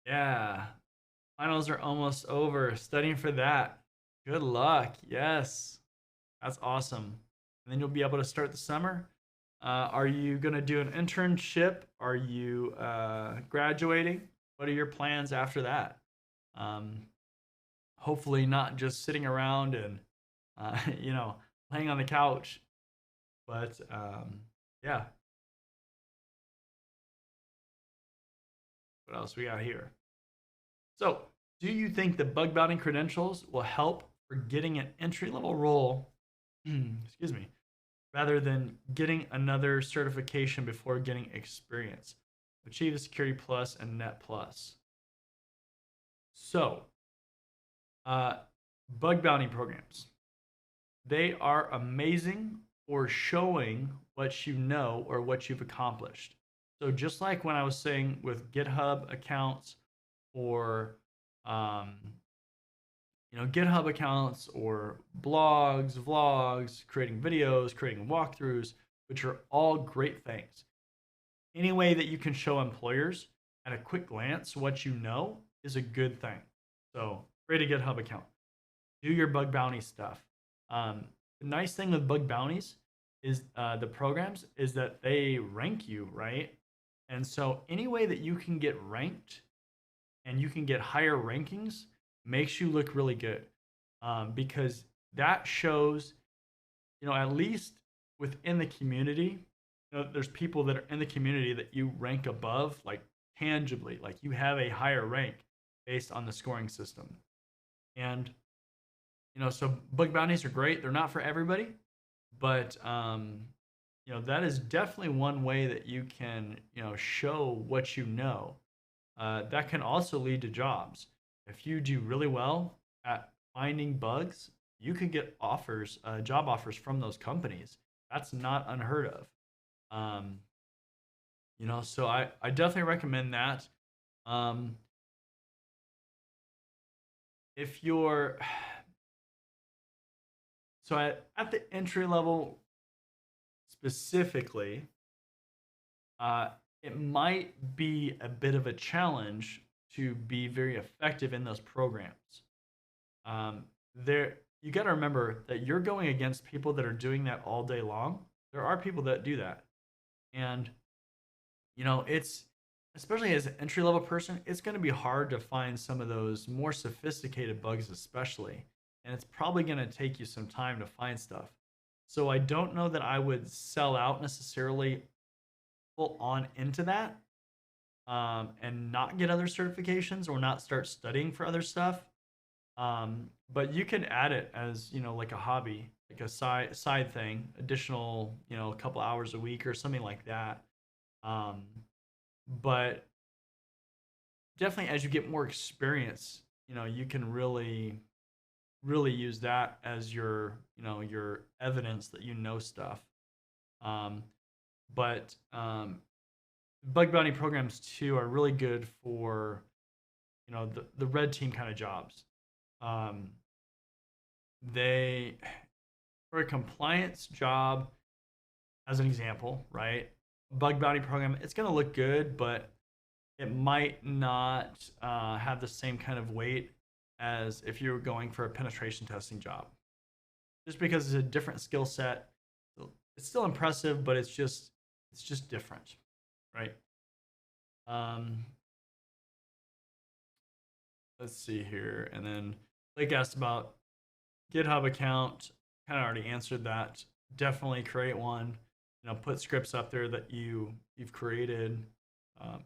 B: Yeah, finals are almost over. Studying for that. Good luck. Yes, that's awesome. And then you'll be able to start the summer. Are you going to do an internship? Are you graduating? What are your plans after that? Um, Hopefully not just sitting around and laying on the couch, but yeah. What else we got here? So, do you think that bug bounty credentials will help for getting an entry level role? Excuse me, rather than getting another certification before getting experience. Achieve the Security Plus and Net Plus. So, uh, bug bounty programs. They are amazing for showing what you know or what you've accomplished. So, just like when I was saying with GitHub accounts or um, GitHub accounts or blogs, vlogs, creating videos, creating walkthroughs, which are all great things. Any way that you can show employers at a quick glance what you know is a good thing. So create a GitHub account, do your bug bounty stuff. The nice thing with bug bounties is the programs is that they rank you, right? And so any way that you can get ranked and you can get higher rankings makes you look really good, because that shows, at least within the community, there's people that are in the community that you rank above, like tangibly, like you have a higher rank based on the scoring system. And, so bug bounties are great. They're not for everybody, but, that is definitely one way that you can, show what you know. That can also lead to jobs. If you do really well at finding bugs, you can get offers, job offers from those companies. That's not unheard of. Um, so I definitely recommend that. Um, if you're so at the entry level specifically, uh, it might be a bit of a challenge to be very effective in those programs. There, you got to remember that you're going against people that are doing that all day long. There are people that do that, and it's, especially as an entry level person, it's going to be hard to find some of those more sophisticated bugs, especially, and it's probably going to take you some time to find stuff. So I don't know that I would sell out necessarily full on into that, and not get other certifications or not start studying for other stuff. But you can add it as, like a hobby, like a side thing, additional, a couple hours a week or something like that. Um, but definitely as you get more experience, you can really, really use that as your evidence that you know stuff. Um, but bug bounty programs too are really good for, the red team kind of jobs. Um, they, for a compliance job, as an example, right? Bug bounty program, it's going to look good, but it might not have the same kind of weight as if you were going for a penetration testing job. Just because it's a different skill set, it's still impressive, but it's just different, right? Um, let's see here, and then Blake asked about GitHub account. Kind of already answered that. Definitely create one. Put scripts up there that you've created. Um,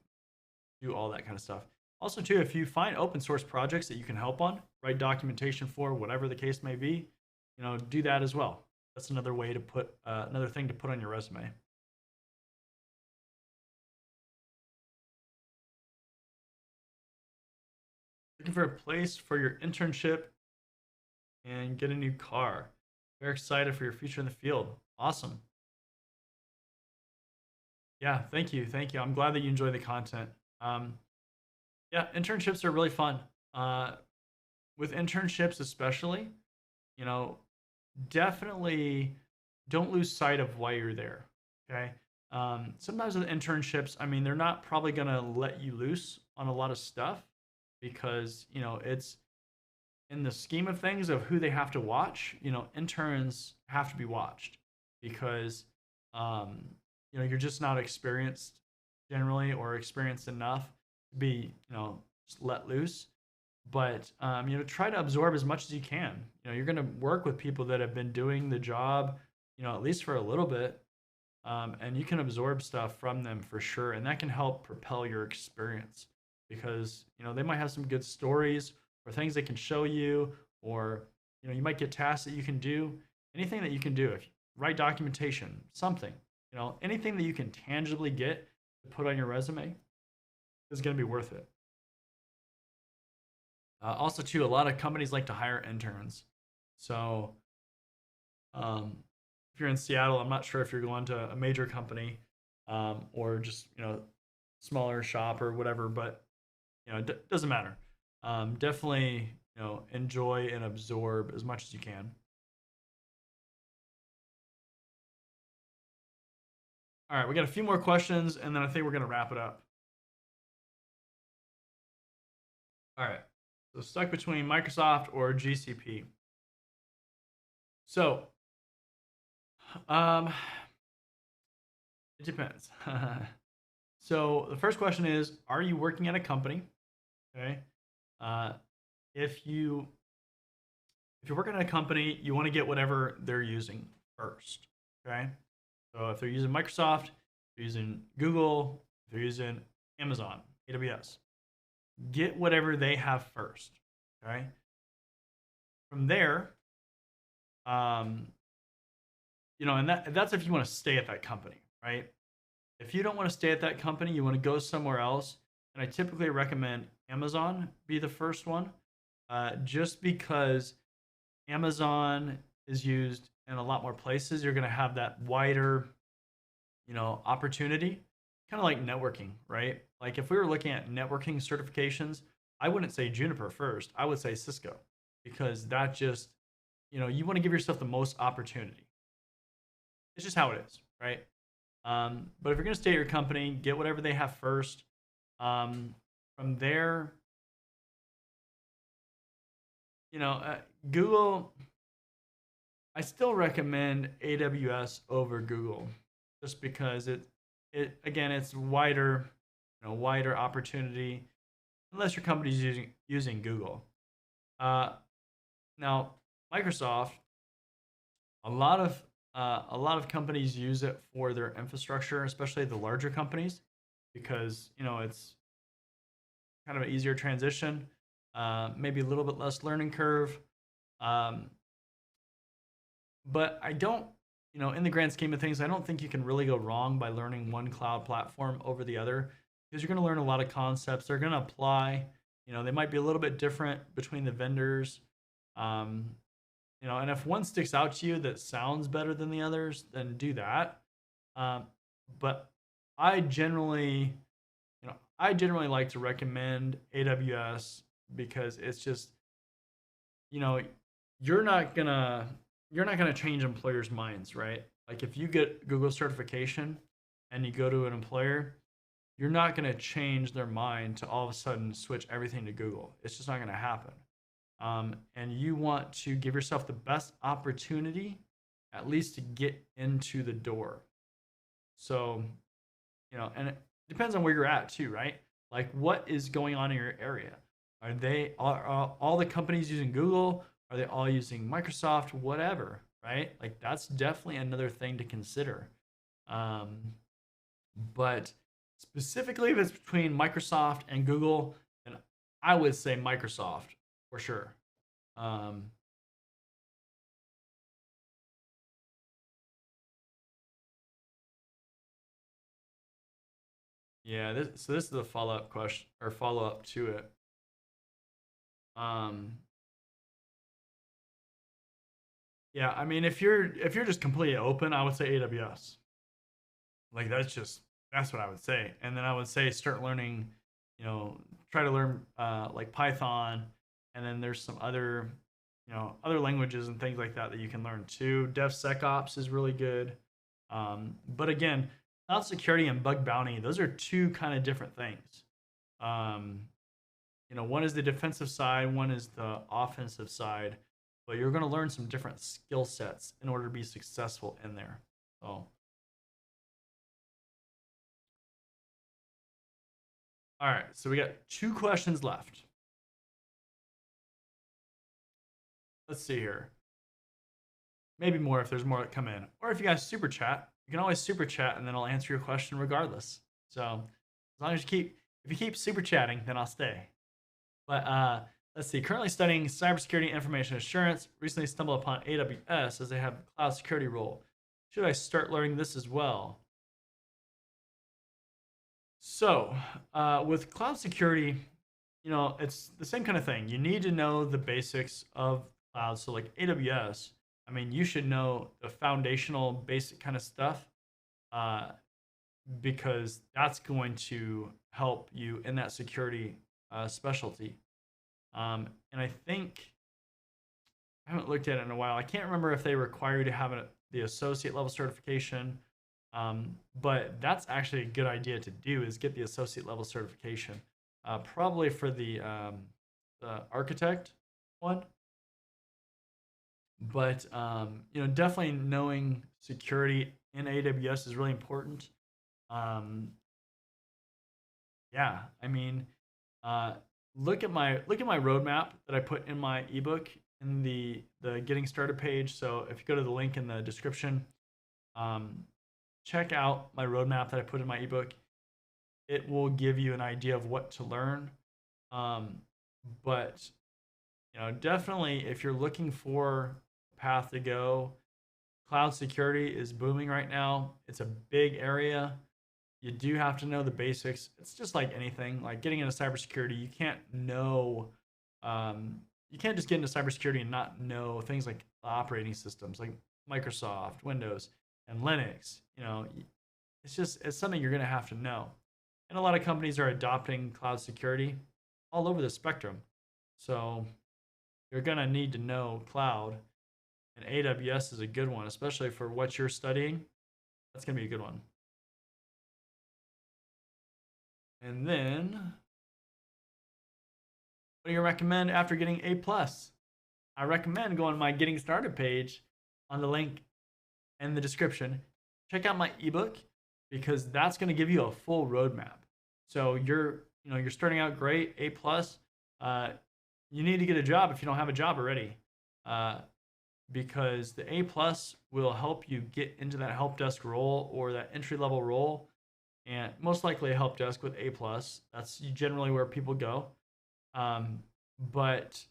B: do all that kind of stuff. Also, too, if you find open source projects that you can help on, write documentation for, whatever the case may be, do that as well. That's another way to put another thing to put on your resume. Looking for a place for your internship and get a new car. Very excited for your future in the field. Awesome. Yeah, thank you. Thank you. I'm glad that you enjoy the content. Um, yeah, internships are really fun. Uh, with internships, especially, you know, definitely don't lose sight of why you're there. Okay. Sometimes with internships, I mean, they're not probably going to let you loose on a lot of stuff because, it's in the scheme of things of who they have to watch, interns have to be watched because, um, you're just not experienced generally or experienced enough to be, just let loose. But, try to absorb as much as you can. You're going to work with people that have been doing the job, at least for a little bit. And you can absorb stuff from them for sure. And that can help propel your experience. because they might have some good stories or things they can show you, or you might get tasks that you can do. Anything that you can do, if write documentation, something, anything that you can tangibly get to put on your resume is going to be worth it. Also, too, a lot of companies like to hire interns. So, if you're in Seattle, I'm not sure if you're going to a major company, or just smaller shop or whatever, but it doesn't matter. Definitely, enjoy and absorb as much as you can. All right, we got a few more questions, and then I think we're gonna wrap it up. All right. So stuck between Microsoft or GCP. So, um, it depends. So the first question is, are you working at a company? Okay. Uh, if you if you're working at a company, you want to get whatever they're using first. Okay. So if they're using Microsoft, if they're using Google, if they're using Amazon, AWS, get whatever they have first. Okay. From there, um, and that's if you want to stay at that company, right? If you don't want to stay at that company, you want to go somewhere else, and I typically recommend Amazon be the first one, just because Amazon is used in a lot more places. You're going to have that wider, opportunity, kind of like networking, right? Like if we were looking at networking certifications, I wouldn't say Juniper first. I would say Cisco, because that just, you want to give yourself the most opportunity. It's just how it is, right? But if you're going to stay at your company, get whatever they have first. From there, Google, I still recommend AWS over Google, just because it again, it's wider, wider opportunity, unless your company's using Google. Uh, Now, Microsoft, a lot of companies use it for their infrastructure, especially the larger companies, because it's kind of an easier transition, maybe a little bit less learning curve. Um, but I don't, in the grand scheme of things, I don't think you can really go wrong by learning one cloud platform over the other, because you're going to learn a lot of concepts. They're going to apply. They might be a little bit different between the vendors. Um, and if one sticks out to you that sounds better than the others, then do that. Um, but I generally, I generally like to recommend AWS, because it's just, you know, you're not gonna you're not gonna change employers' minds, right? Like if you get Google certification and you go to an employer, you're not gonna change their mind to all of a sudden switch everything to Google. It's just not gonna happen. And you want to give yourself the best opportunity, at least to get into the door. So, and it depends on where you're at too, right? Like what is going on in your area? Are all the companies using Google? Are they all using Microsoft? Whatever, right? Like that's definitely another thing to consider. Um, but specifically, if it's between Microsoft and Google, then I would say Microsoft for sure. Um, yeah, this is a follow up question or follow up to it. Um, yeah, I mean, if you're just completely open, I would say AWS. Like that's what I would say, and then I would say start learning, you know, try to learn like Python, and then there's some other, other languages and things like that that you can learn too. DevSecOps is really good, but again, cloud security and bug bounty, those are two kind of different things. Um, one is the defensive side, one is the offensive side, but you're going to learn some different skill sets in order to be successful in there. So, all right, so we got two questions left. Let's see here. Maybe more if there's more that come in, or if you guys super chat, you can always super chat, and then I'll answer your question regardless. So, as long as you keep If you keep super chatting, then I'll stay. But let's see. Currently studying cybersecurity information assurance. Recently stumbled upon AWS as they have a cloud security role. Should I start learning this as well? So, with cloud security, it's the same kind of thing. You need to know the basics of cloud. So, like AWS, I mean, you should know the foundational basic kind of stuff uh, because that's going to help you in that security specialty. And I think I haven't looked at it in a while. I can't remember if they require you to have the associate level certification, but that's actually a good idea to do is get the associate level certification, probably for the architect one. But definitely knowing security in AWS is really important. Um, yeah, I mean, uh, look at my roadmap that I put in my ebook in the getting started page. So if you go to the link in the description, um, check out my roadmap that I put in my ebook. It will give you an idea of what to learn. Um, but definitely if you're looking for a path to go, cloud security is booming right now. It's a big area. You do have to know the basics. It's just like anything, like getting into cybersecurity. You can't just get into cybersecurity and not know things like operating systems, like Microsoft, Windows, and Linux. It's something you're gonna have to know. And a lot of companies are adopting cloud security all over the spectrum. So you're gonna need to know cloud, and AWS is a good one, especially for what you're studying. That's gonna be a good one. And then, what do you recommend after getting A plus? I recommend going to my getting started page on the link in the description. Check out my ebook because that's going to give you a full roadmap. So you're starting out great, A plus. You need to get a job if you don't have a job already, because the A plus will help you get into that help desk role or that entry level role, and most likely a help desk with A plus. That's generally where people go. But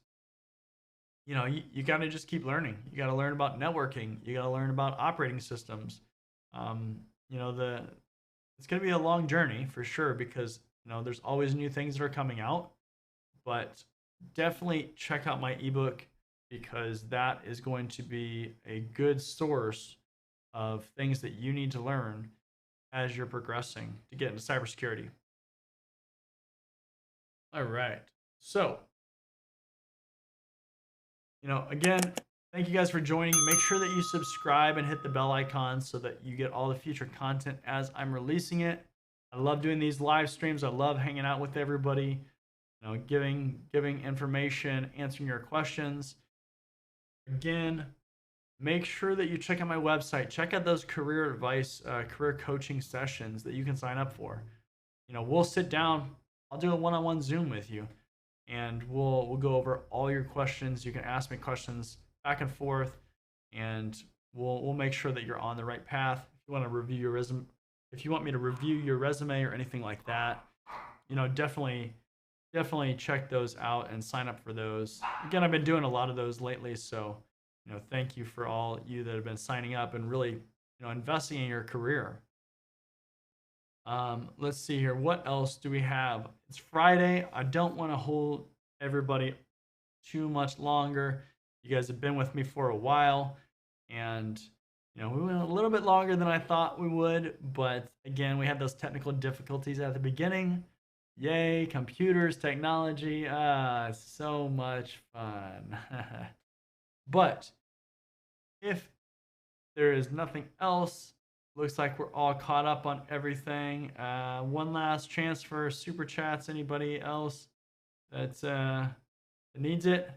B: you got to just keep learning. You got to learn about networking. You got to learn about operating systems. The it's going to be a long journey for sure because there's always new things that are coming out. But definitely check out my ebook because that is going to be a good source of things that you need to learn as you're progressing to get into cybersecurity. All right. So, again, thank you guys for joining. Make sure that you subscribe and hit the bell icon so that you get all the future content as I'm releasing it. I love doing these live streams. I love hanging out with everybody, giving information, answering your questions. Again, make sure that you check out my website. Check out those career advice, career coaching sessions that you can sign up for. We'll sit down. I'll do a one-on-one Zoom with you, and we'll go over all your questions. You can ask me questions back and forth, and we'll make sure that you're on the right path. If you want to review your resume, if you want me to review your resume or anything like that, definitely check those out and sign up for those. Again, I've been doing a lot of those lately, so thank you for all you that have been signing up and really investing in your career. Let's see here. What else do we have? It's Friday. I don't want to hold everybody too much longer. You guys have been with me for a while, and we went a little bit longer than I thought we would. But again, we had those technical difficulties at the beginning. Yay, computers, technology. So much fun. But if there is nothing else, looks like we're all caught up on everything. One last chance for super chats. Anybody else that needs it?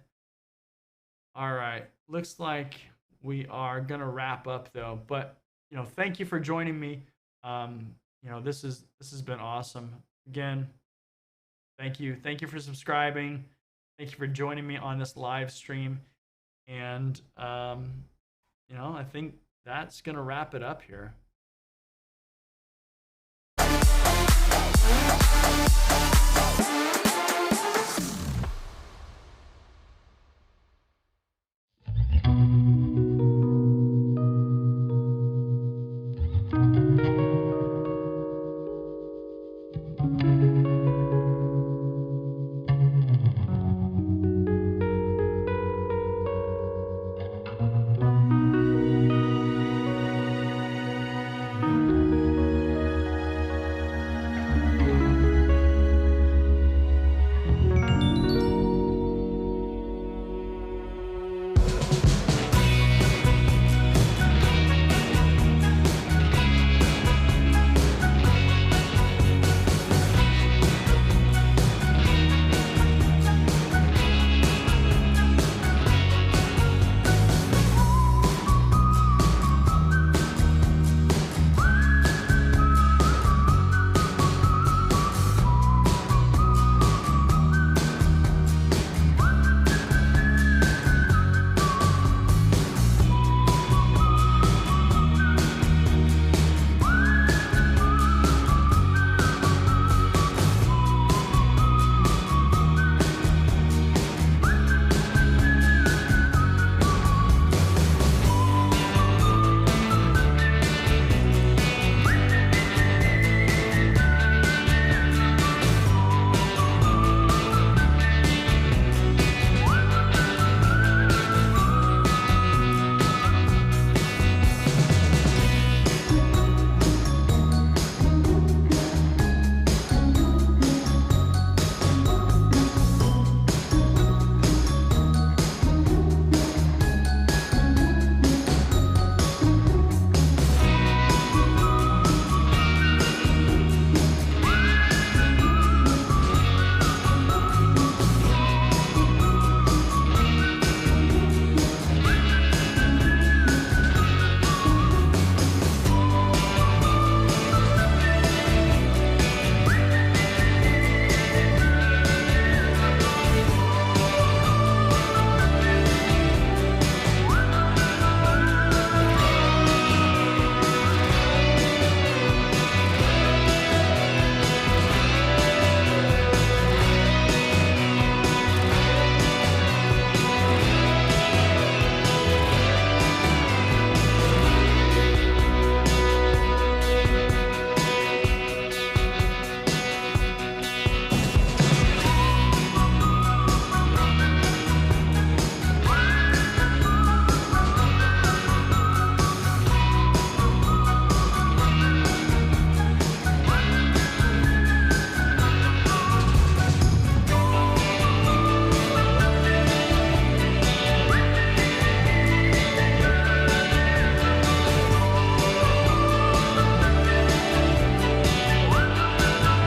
B: All right. Looks like we are gonna wrap up though. But thank you for joining me. This has been awesome. Again, thank you. Thank you for subscribing. Thank you for joining me on this live stream. And I think that's gonna wrap it up here.